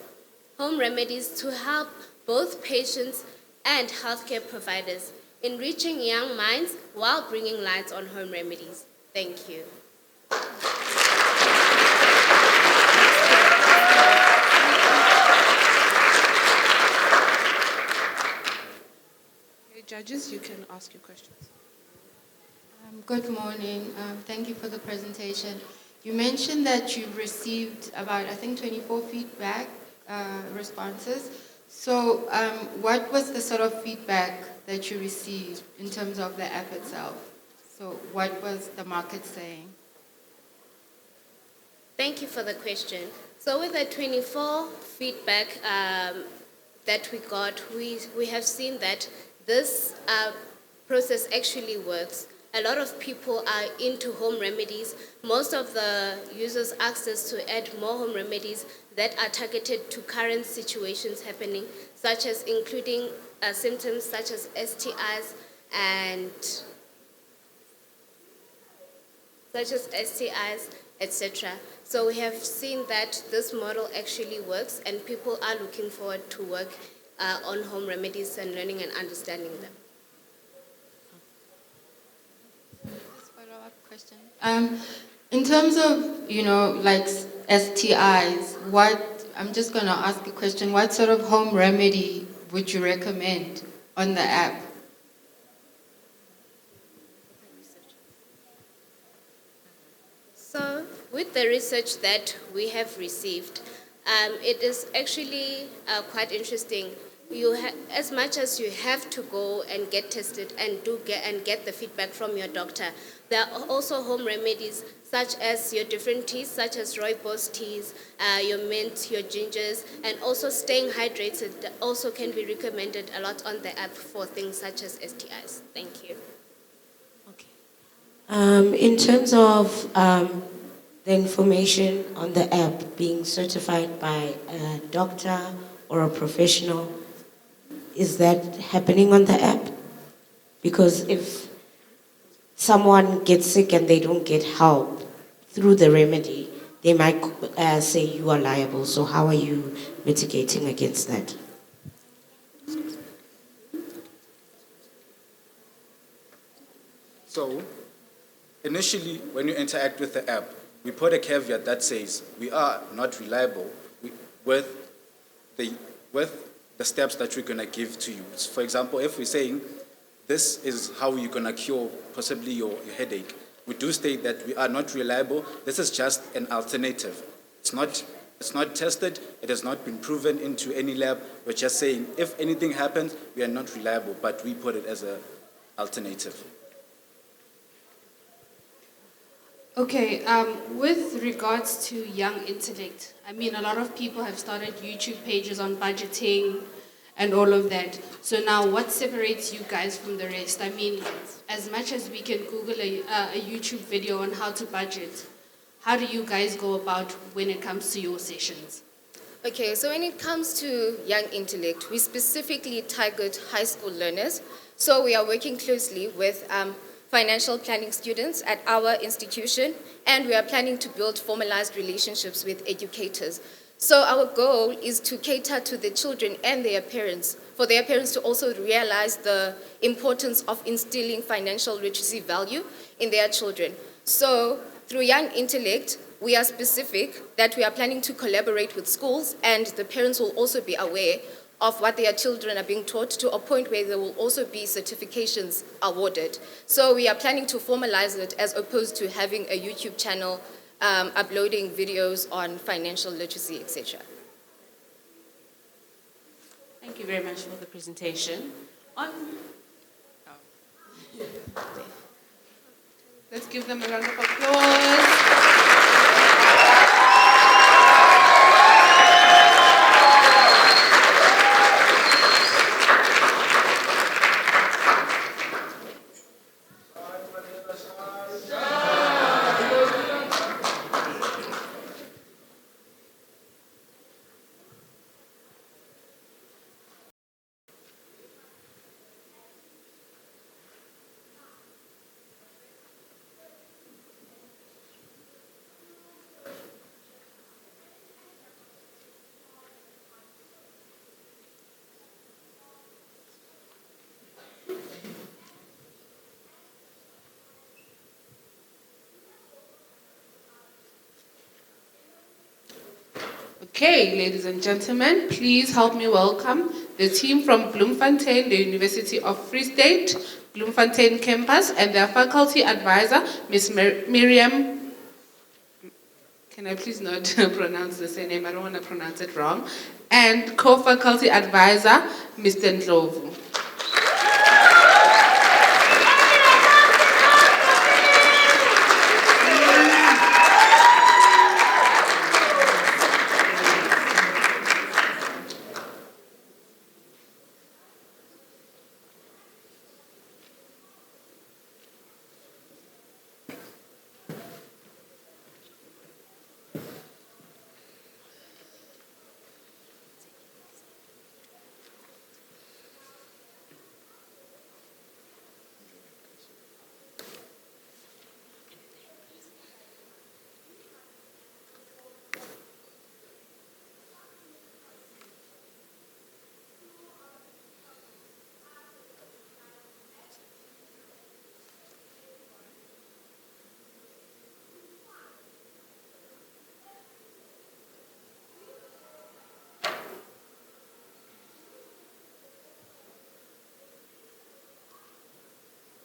Speaker 21: home remedies to help both patients and healthcare providers, enriching young minds while bringing light on home remedies. Thank you.
Speaker 1: Okay, judges, you can ask your questions.
Speaker 15: Good morning. Thank you for the presentation. You mentioned that you've received about, I think, 24 feedback responses. So what was the sort of feedback that you received in terms of the app itself? So what was the market saying?
Speaker 21: Thank you for the question. So with the 24 feedback that we got, we have seen that this process actually works. A lot of people are into home remedies. Most of the users asked us to add more home remedies that are targeted to current situations happening, such as including symptoms such as STIs and etc. So we have seen that this model actually works, and people are looking forward to work on home remedies and learning and understanding them.
Speaker 15: Follow-up question. In terms of, like STIs, I'm just going to ask a question. What sort of home remedy would you recommend on the app?
Speaker 21: So with the research that we have received, it is actually quite interesting. As much as you have to go and get tested and get the feedback from your doctor, there are also home remedies such as your different teas, such as rooibos teas, your mint, your gingers, and also staying hydrated that also can be recommended a lot on the app for things such as STIs. Thank you.
Speaker 6: In terms of the information on the app being certified by a doctor or a professional, is that happening on the app? Because if someone gets sick and they don't get help through the remedy, they might say you are liable. So how are you mitigating against that?
Speaker 10: So, initially, when you interact with the app, we put a caveat that says we are not reliable with the steps that we're going to give to you. For example, if we're saying this is how you're going to cure possibly your headache, we do state that we are not reliable. This is just an alternative. It's not tested. It has not been proven into any lab. We're just saying if anything happens, we are not reliable, but we put it as an alternative.
Speaker 3: Okay, with regards to young intellect, I mean, a lot of people have started YouTube pages on budgeting and all of that. So now what separates you guys from the rest? I mean, as much as we can Google a YouTube video on how to budget, how do you guys go about when it comes to your sessions?
Speaker 23: Okay, so when it comes to young intellect, we specifically target high school learners. So we are working closely with financial planning students at our institution, and we are planning to build formalized relationships with educators. So our goal is to cater to the children and their parents, for their parents to also realize the importance of instilling financial literacy value in their children. So through Young Intellect, we are specific that we are planning to collaborate with schools, and the parents will also be aware of what their children are being taught, to a point where there will also be certifications awarded. So we are planning to formalize it as opposed to having a YouTube channel uploading videos on financial literacy, etc.
Speaker 20: Thank you very much for the presentation.
Speaker 1: Let's give them a round of applause. Okay, ladies and gentlemen, please help me welcome the team from Bloemfontein, the University of Free State, Bloemfontein campus, and their faculty advisor, Ms. Miriam. can I please not pronounce the surname? I don't want to pronounce it wrong. And co-faculty advisor, Mr. Ndlovu.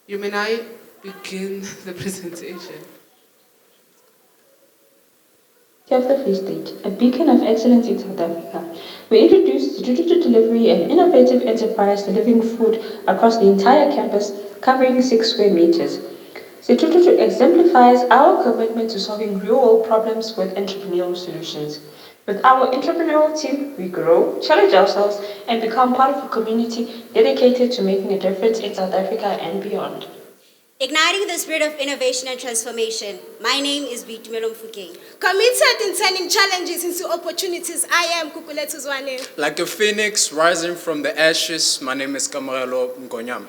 Speaker 1: You may now begin the presentation.
Speaker 5: Of the Free State, a beacon of excellence in South Africa, we introduced Sitututu Delivery, an innovative enterprise delivering food across the entire campus, covering 6 square meters. Sitututu exemplifies our commitment to solving real-world problems with entrepreneurial solutions. With our entrepreneurial team, we grow, challenge ourselves, and become part of a community dedicated to making a difference in South Africa and beyond.
Speaker 8: Igniting the spirit of innovation and transformation. My name is Bitumelo Mfukeng.
Speaker 21: Committed in turning challenges into opportunities, I am Kukulethu Zwane.
Speaker 9: Like a phoenix rising from the ashes, my name is Kamaralo Ngonyam.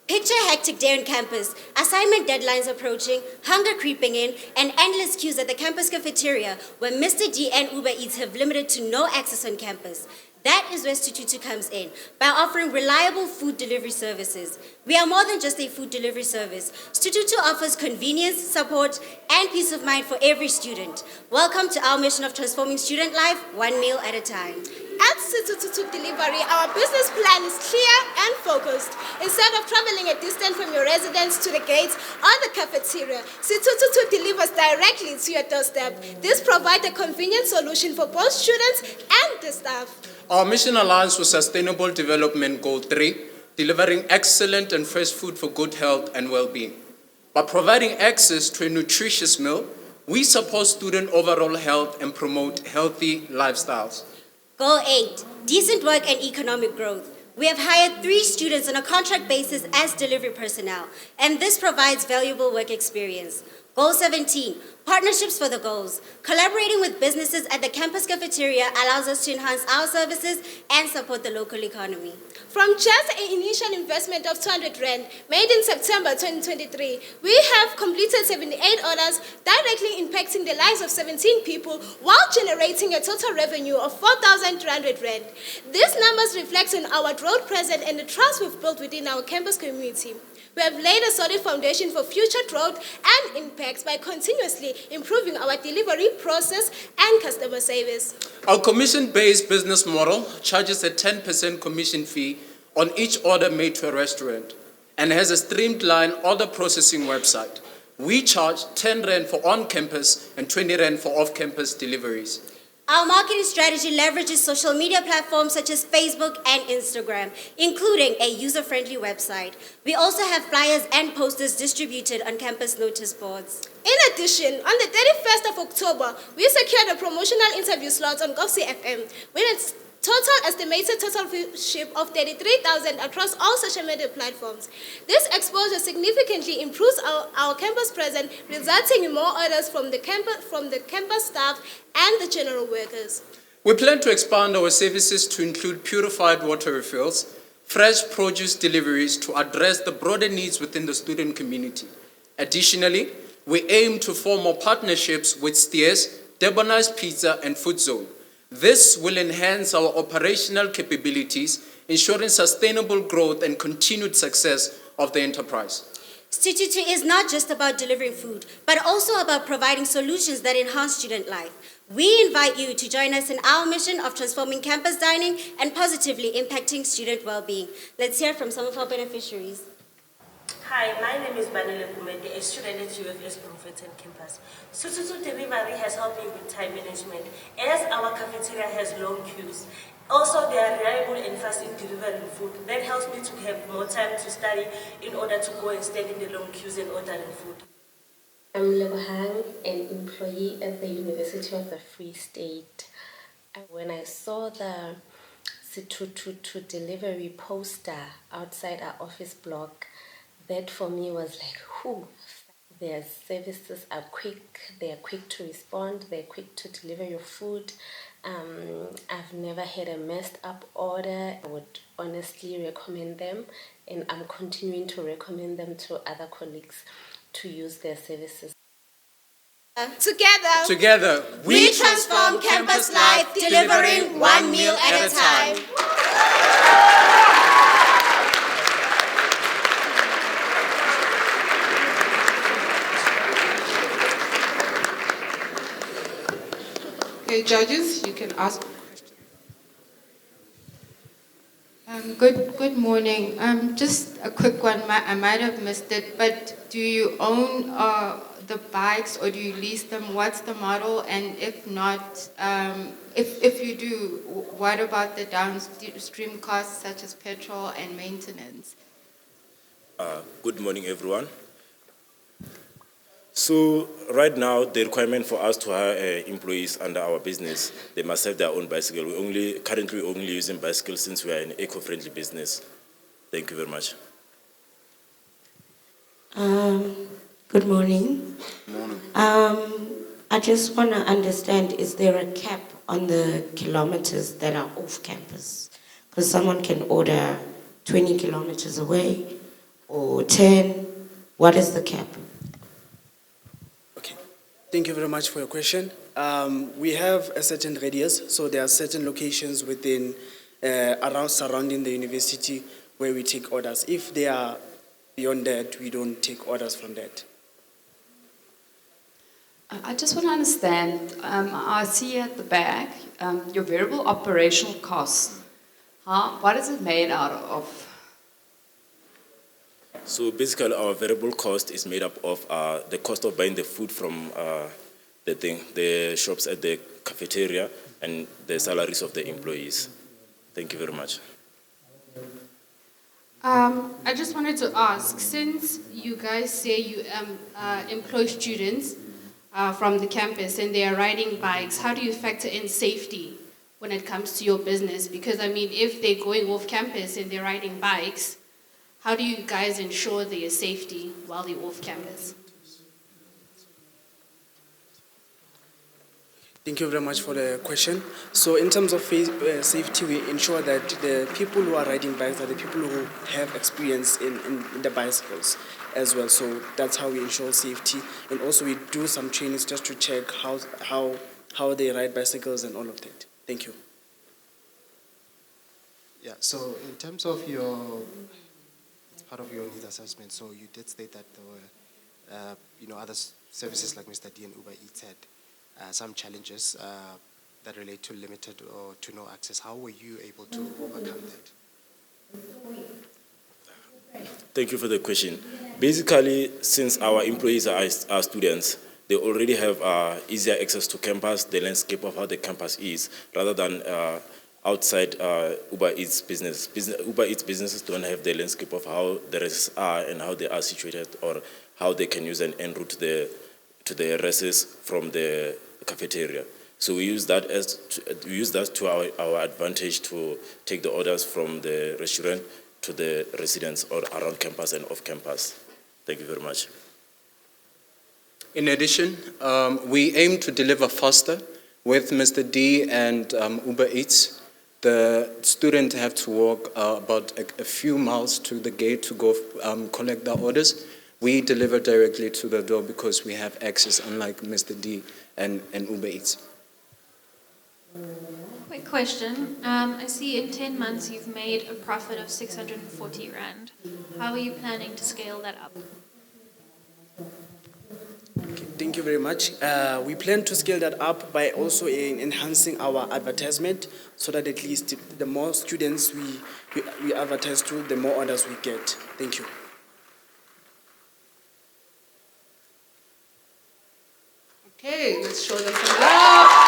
Speaker 8: Picture a hectic day on campus, assignment deadlines approaching, hunger creeping in, and endless queues at the campus cafeteria where Mr. D and Uber Eats have limited to no access on campus. That is where Sitututu comes in, by offering reliable food delivery services. We are more than just a food delivery service. Sitututu offers convenience, support, and peace of mind for every student. Welcome to our mission of transforming student life, one meal at a time.
Speaker 21: At Sitututu Delivery, our business plan is clear and focused. Instead of traveling a distance from your residence to the gates or the cafeteria, Sitututu delivers directly to your doorstep. This provides a convenient solution for both students and the staff.
Speaker 9: Our mission aligns with Sustainable Development Goal 3, delivering excellent and fresh food for good health and well-being. By providing access to a nutritious meal, we support student overall health and promote healthy lifestyles.
Speaker 8: Goal 8, decent work and economic growth. We have hired 3 students on a contract basis as delivery personnel, and this provides valuable work experience. Goal 17, partnerships for the goals. Collaborating with businesses at the campus cafeteria allows us to enhance our services and support the local economy.
Speaker 21: From just an initial investment of 200 Rand made in September 2023, we have completed 78 orders directly impacting the lives of 17 people while generating a total revenue of 4,300 Rand. These numbers reflect on our broad presence and the trust we've built within our campus community. We have laid a solid foundation for future growth and impacts by continuously improving our delivery process and customer service.
Speaker 9: Our commission-based business model charges a 10% commission fee on each order made to a restaurant and has a streamlined order processing website. We charge 10 Rand for on-campus and 20 Rand for off-campus deliveries.
Speaker 8: Our marketing strategy leverages social media platforms such as Facebook and Instagram, including a user-friendly website. We also have flyers and posters distributed on campus notice boards.
Speaker 21: In addition, on the 31st of October, we secured a promotional interview slot on GovC FM with its total estimated total viewership of 33,000 across all social media platforms. This exposure significantly improves our campus presence, resulting in more orders from the campus staff and the general workers.
Speaker 9: We plan to expand our services to include purified water refills, fresh produce deliveries to address the broader needs within the student community. Additionally, we aim to form more partnerships with Steers, Debonized Pizza, and Food Zone. This will enhance our operational capabilities, ensuring sustainable growth and continued success of the enterprise.
Speaker 8: Sitututu is not just about delivering food, but also about providing solutions that enhance student life. We invite you to join us in our mission of transforming campus dining and positively impacting student well-being. Let's hear from some of our beneficiaries.
Speaker 7: Hi, my name is Banele Kumende, a student at UFS Profeton campus. Sututu Delivery has helped me with time management, as our cafeteria has long queues. Also, they are reliable and fast in delivering food. That helps me to have more time to study in order to go and stand in the long queues and ordering food.
Speaker 11: I'm Lebohang, an employee at the University of the Free State. When I saw the to delivery poster outside our office block, that for me was like, whew, their services are quick, they are quick to respond, they're quick to deliver your food. I've never had a messed up order. I would honestly recommend them, and I'm continuing to recommend them to other colleagues to use their services.
Speaker 21: Together,
Speaker 8: we transform campus life, delivering one meal at a time.
Speaker 1: Okay, judges, you can ask.
Speaker 15: Good morning. Just a quick one. I might have missed it, but do you own the bikes or do you lease them? What's the model? And if not, if you do, what about the downstream costs such as petrol and maintenance?
Speaker 14: Good morning, everyone. So right now, the requirement for us to hire employees under our business, they must have their own bicycle. We currently only using bicycles since we are an eco-friendly business. Thank you very much.
Speaker 6: Good morning. I just want to understand, is there a cap on the kilometers that are off campus? Because someone can order 20 kilometers away or 10. What is the cap?
Speaker 13: Thank you very much for your question. We have a certain radius, so there are certain locations within, surrounding the university where we take orders. If they are beyond that, we don't take orders from that.
Speaker 24: I just want to understand, I see at the back, your variable operational costs. What is it made out of?
Speaker 14: So basically, our variable cost is made up of the cost of buying the food from the shops at the cafeteria and the salaries of the employees. Thank you very much.
Speaker 3: I just wanted to ask, since you guys say you employ students from the campus and they are riding bikes, how do you factor in safety when it comes to your business? Because I mean, if they're going off campus and they're riding bikes, how do you guys ensure their safety while they're off campus?
Speaker 13: Thank you very much for the question. So in terms of safety, we ensure that the people who are riding bikes are the people who have experience in the bicycles as well. So that's how we ensure safety. And also we do some trainings just to check how they ride bicycles and all of that. Thank you.
Speaker 4: Yeah, so in terms of your, part of your needs assessment, so you did state that there were, other services like Mr. D and Uber Eats had some challenges that relate to limited or to no access. How were you able to overcome that?
Speaker 14: Thank you for the question. Basically, since our employees are students, they already have easier access to campus, the landscape of how the campus is, rather than outside Uber Eats business. Uber Eats businesses don't have the landscape of how the rests are and how they are situated, or how they can use and en route to the rests from the cafeteria. So we use that to our advantage to take the orders from the restaurant to the residents or around campus and off campus. Thank you very much.
Speaker 9: In addition, we aim to deliver faster with Mr. D and Uber Eats. The students have to walk about a few miles to the gate to go collect their orders. We deliver directly to the door because we have access, unlike Mr. D and Uber Eats.
Speaker 25: Quick question. I see in 10 months you've made a profit of 640 Rand. How are you planning to scale that up?
Speaker 13: Thank you very much. We plan to scale that up by also enhancing our advertisement so that at least the more students we advertise to, the more orders we get. Thank you.
Speaker 1: Let's show them some love.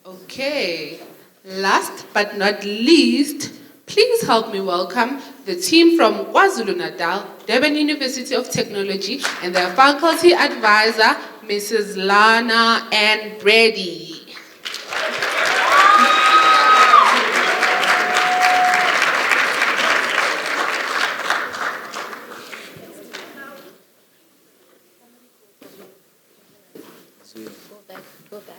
Speaker 1: Okay, last but not least, please help me welcome the team from KwaZulu-Natal, Durban University of Technology, and their faculty advisor, Mrs. Lana Ann Brady.
Speaker 11: Go back.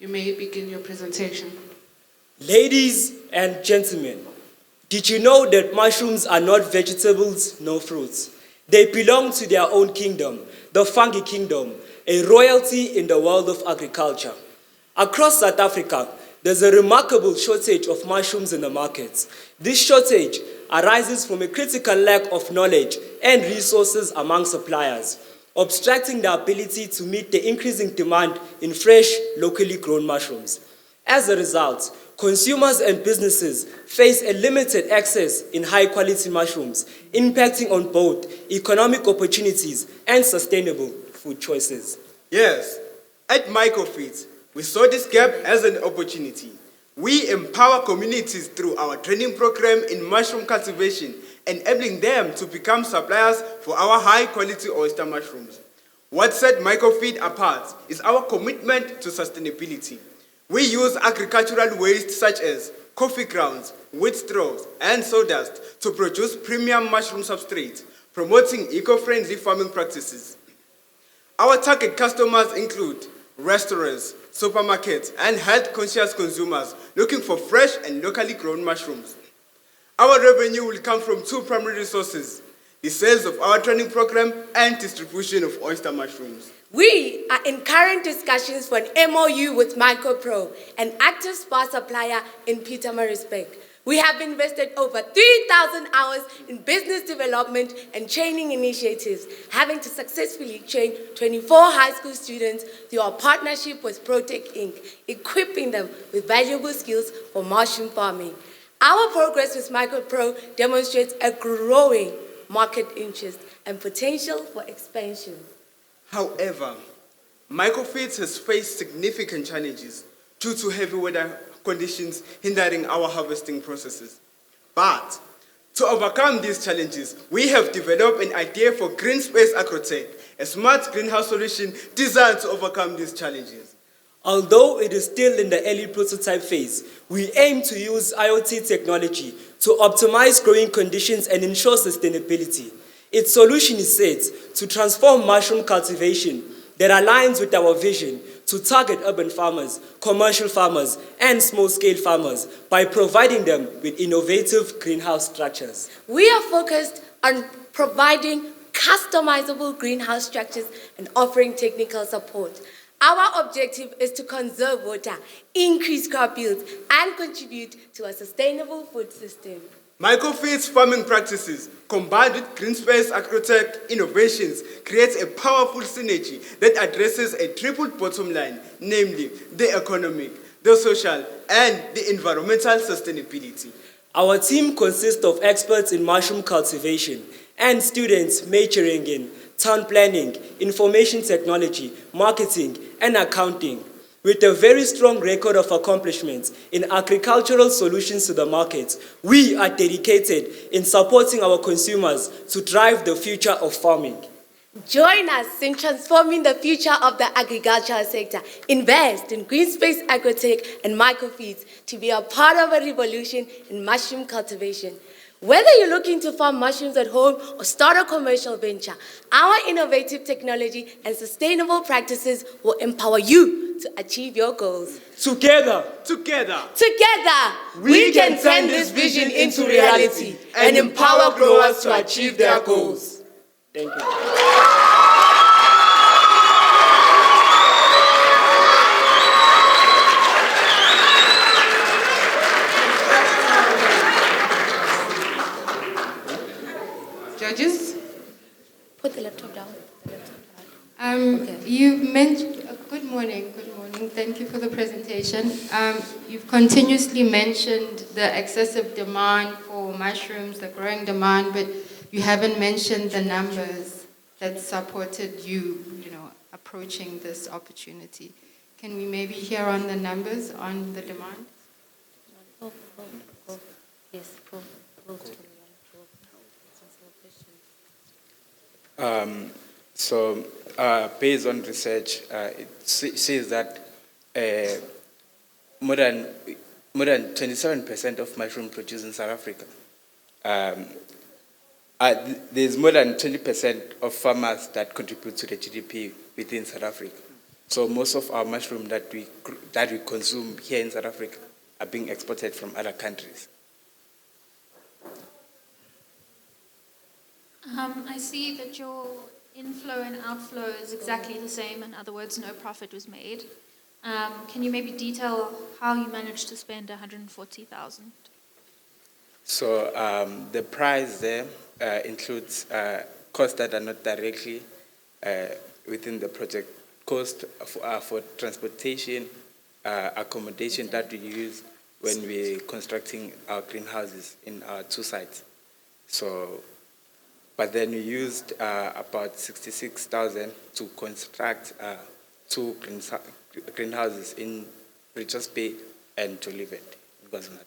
Speaker 1: You may begin your presentation.
Speaker 2: Ladies and gentlemen, did you know that mushrooms are not vegetables nor fruits? They belong to their own kingdom, the fungi kingdom, a royalty in the world of agriculture. Across South Africa, there's a remarkable shortage of mushrooms in the markets. This shortage arises from a critical lack of knowledge and resources among suppliers, obstructing the ability to meet the increasing demand in fresh, locally grown mushrooms. As a result, consumers and businesses face a limited access in high-quality mushrooms, impacting on both economic opportunities and sustainable food choices.
Speaker 13: Yes, at Microfeeds, we saw this gap as an opportunity. We empower communities through our training program in mushroom cultivation, enabling them to become suppliers for our high-quality oyster mushrooms. What set Microfeed apart is our commitment to sustainability. We use agricultural waste such as coffee grounds, wheat straws, and sawdust to produce premium mushroom substrate, promoting eco-friendly farming practices. Our target customers include restaurants, supermarkets, and health-conscious consumers looking for fresh and locally grown mushrooms. Our revenue will come from two primary sources: the sales of our training program and distribution of oyster mushrooms.
Speaker 16: We are in current discussions for an MOU with MicroPro, an active spa supplier in Pietermaritzburg. We have invested over 3,000 hours in business development and training initiatives, having to successfully train 24 high school students through our partnership with Protec Inc., equipping them with valuable skills for mushroom farming. Our progress with MicroPro demonstrates a growing market interest and potential for expansion.
Speaker 13: However, Microfeeds has faced significant challenges due to heavy weather conditions hindering our harvesting processes. But to overcome these challenges, we have developed an idea for Green Space Agrotech, a smart greenhouse solution designed to overcome these challenges.
Speaker 2: Although it is still in the early prototype phase, we aim to use IoT technology to optimize growing conditions and ensure sustainability. Its solution is set to transform mushroom cultivation that aligns with our vision to target urban farmers, commercial farmers, and small-scale farmers by providing them with innovative greenhouse structures.
Speaker 16: We are focused on providing customizable greenhouse structures and offering technical support. Our objective is to conserve water, increase crop yields, and contribute to a sustainable food system.
Speaker 13: Microfeeds farming practices combined with green space agrotech innovations creates a powerful synergy that addresses a triple bottom line, namely the economic, the social, and the environmental sustainability.
Speaker 2: Our team consists of experts in mushroom cultivation and students majoring in town planning, information technology, marketing, and accounting. With a very strong record of accomplishments in agricultural solutions to the market, we are dedicated in supporting our consumers to drive the future of farming.
Speaker 16: Join us in transforming the future of the agricultural sector. Invest in green space agrotech and microfeeds to be a part of a revolution in mushroom cultivation. Whether you're looking to farm mushrooms at home or start a commercial venture, our innovative technology and sustainable practices will empower you to achieve your goals.
Speaker 2: Together,
Speaker 16: we can turn this vision into reality and empower growers to achieve their goals.
Speaker 2: Thank you.
Speaker 1: Judges?
Speaker 16: Put the laptop down.
Speaker 15: You've mentioned, good morning, thank you for the presentation. You've continuously mentioned the excessive demand for mushrooms, the growing demand, but you haven't mentioned the numbers that supported you, approaching this opportunity. Can we maybe hear on the numbers on the demand?
Speaker 16: Yes,
Speaker 10: Based on research, it says that more than 27% of mushroom produced in South Africa. There's more than 20% of farmers that contribute to the GDP within South Africa. So most of our mushroom that we consume here in South Africa are being exported from other countries.
Speaker 25: I see that your inflow and outflow is exactly the same. In other words, no profit was made. Can you maybe detail how you managed to spend 140,000?
Speaker 10: So the price there includes costs that are not directly within the project. Cost for transportation, accommodation that we use when we're constructing our greenhouses in our two sites. But then we used about 66,000 to construct two greenhouses in Richards Bay and to live it in KwaZulu-Natal.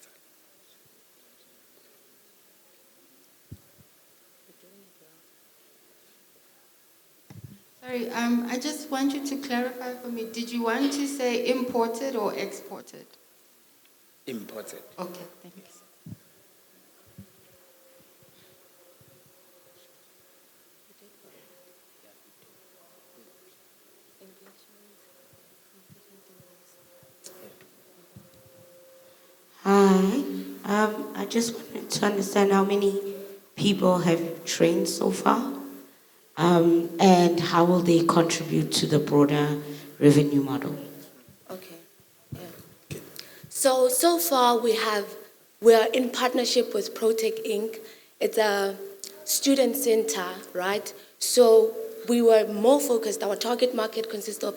Speaker 15: Sorry, I just want you to clarify for me. Did you want to say imported or exported?
Speaker 10: Imported.
Speaker 15: Okay, thank you.
Speaker 6: Hi, I just wanted to understand how many people have you trained so far, and how will they contribute to the broader revenue model?
Speaker 16: Okay. Yeah. So far we are in partnership with Protech Inc. It's a student center, right? So we were more focused. Our target market consists of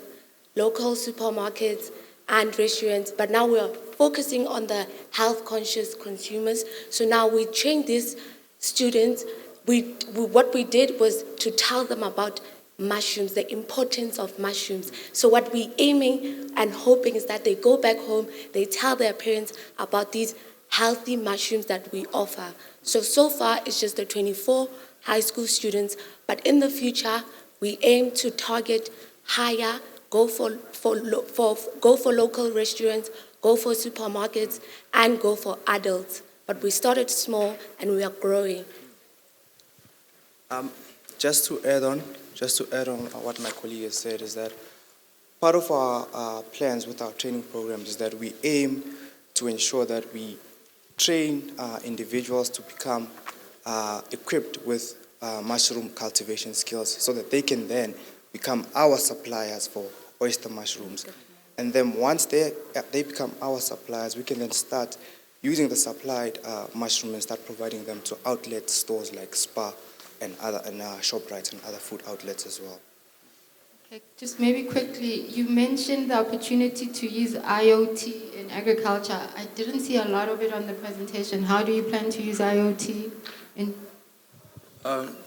Speaker 16: local supermarkets and restaurants, but now we are focusing on the health-conscious consumers. So now we train these students. What we did was to tell them about mushrooms, the importance of mushrooms. So what we're aiming and hoping is that they go back home, they tell their parents about these healthy mushrooms that we offer. So far it's just the 24 high school students, but in the future we aim to target higher, go for local restaurants, go for supermarkets, and go for adults. But we started small and we are growing.
Speaker 10: Just to add on what my colleague has said is that part of our plans with our training programs is that we aim to ensure that we train individuals to become equipped with mushroom cultivation skills so that they can then become our suppliers for
Speaker 12: oyster mushrooms. And then once they become our suppliers, we can then start using the supplied mushroom and start providing them to outlet stores like Spar and other ShopRite and other food outlets as well.
Speaker 15: Okay, just maybe quickly, you mentioned the opportunity to use IoT in agriculture. I didn't see a lot of it on the presentation. How do you plan to use IoT in?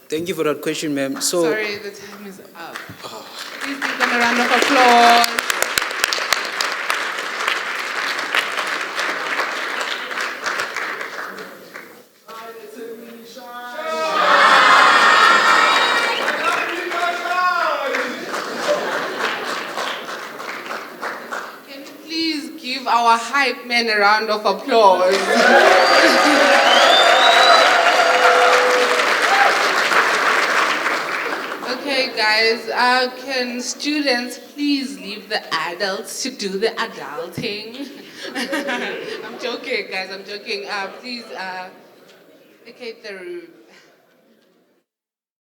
Speaker 2: Thank you for that question, ma'am. So,
Speaker 1: Sorry, the time is up. Please give them a round of applause. Can you please give our hype man a round of applause? Okay, guys, can students please leave the adults to do the adulting? I'm joking, guys, I'm joking. Please vacate the room.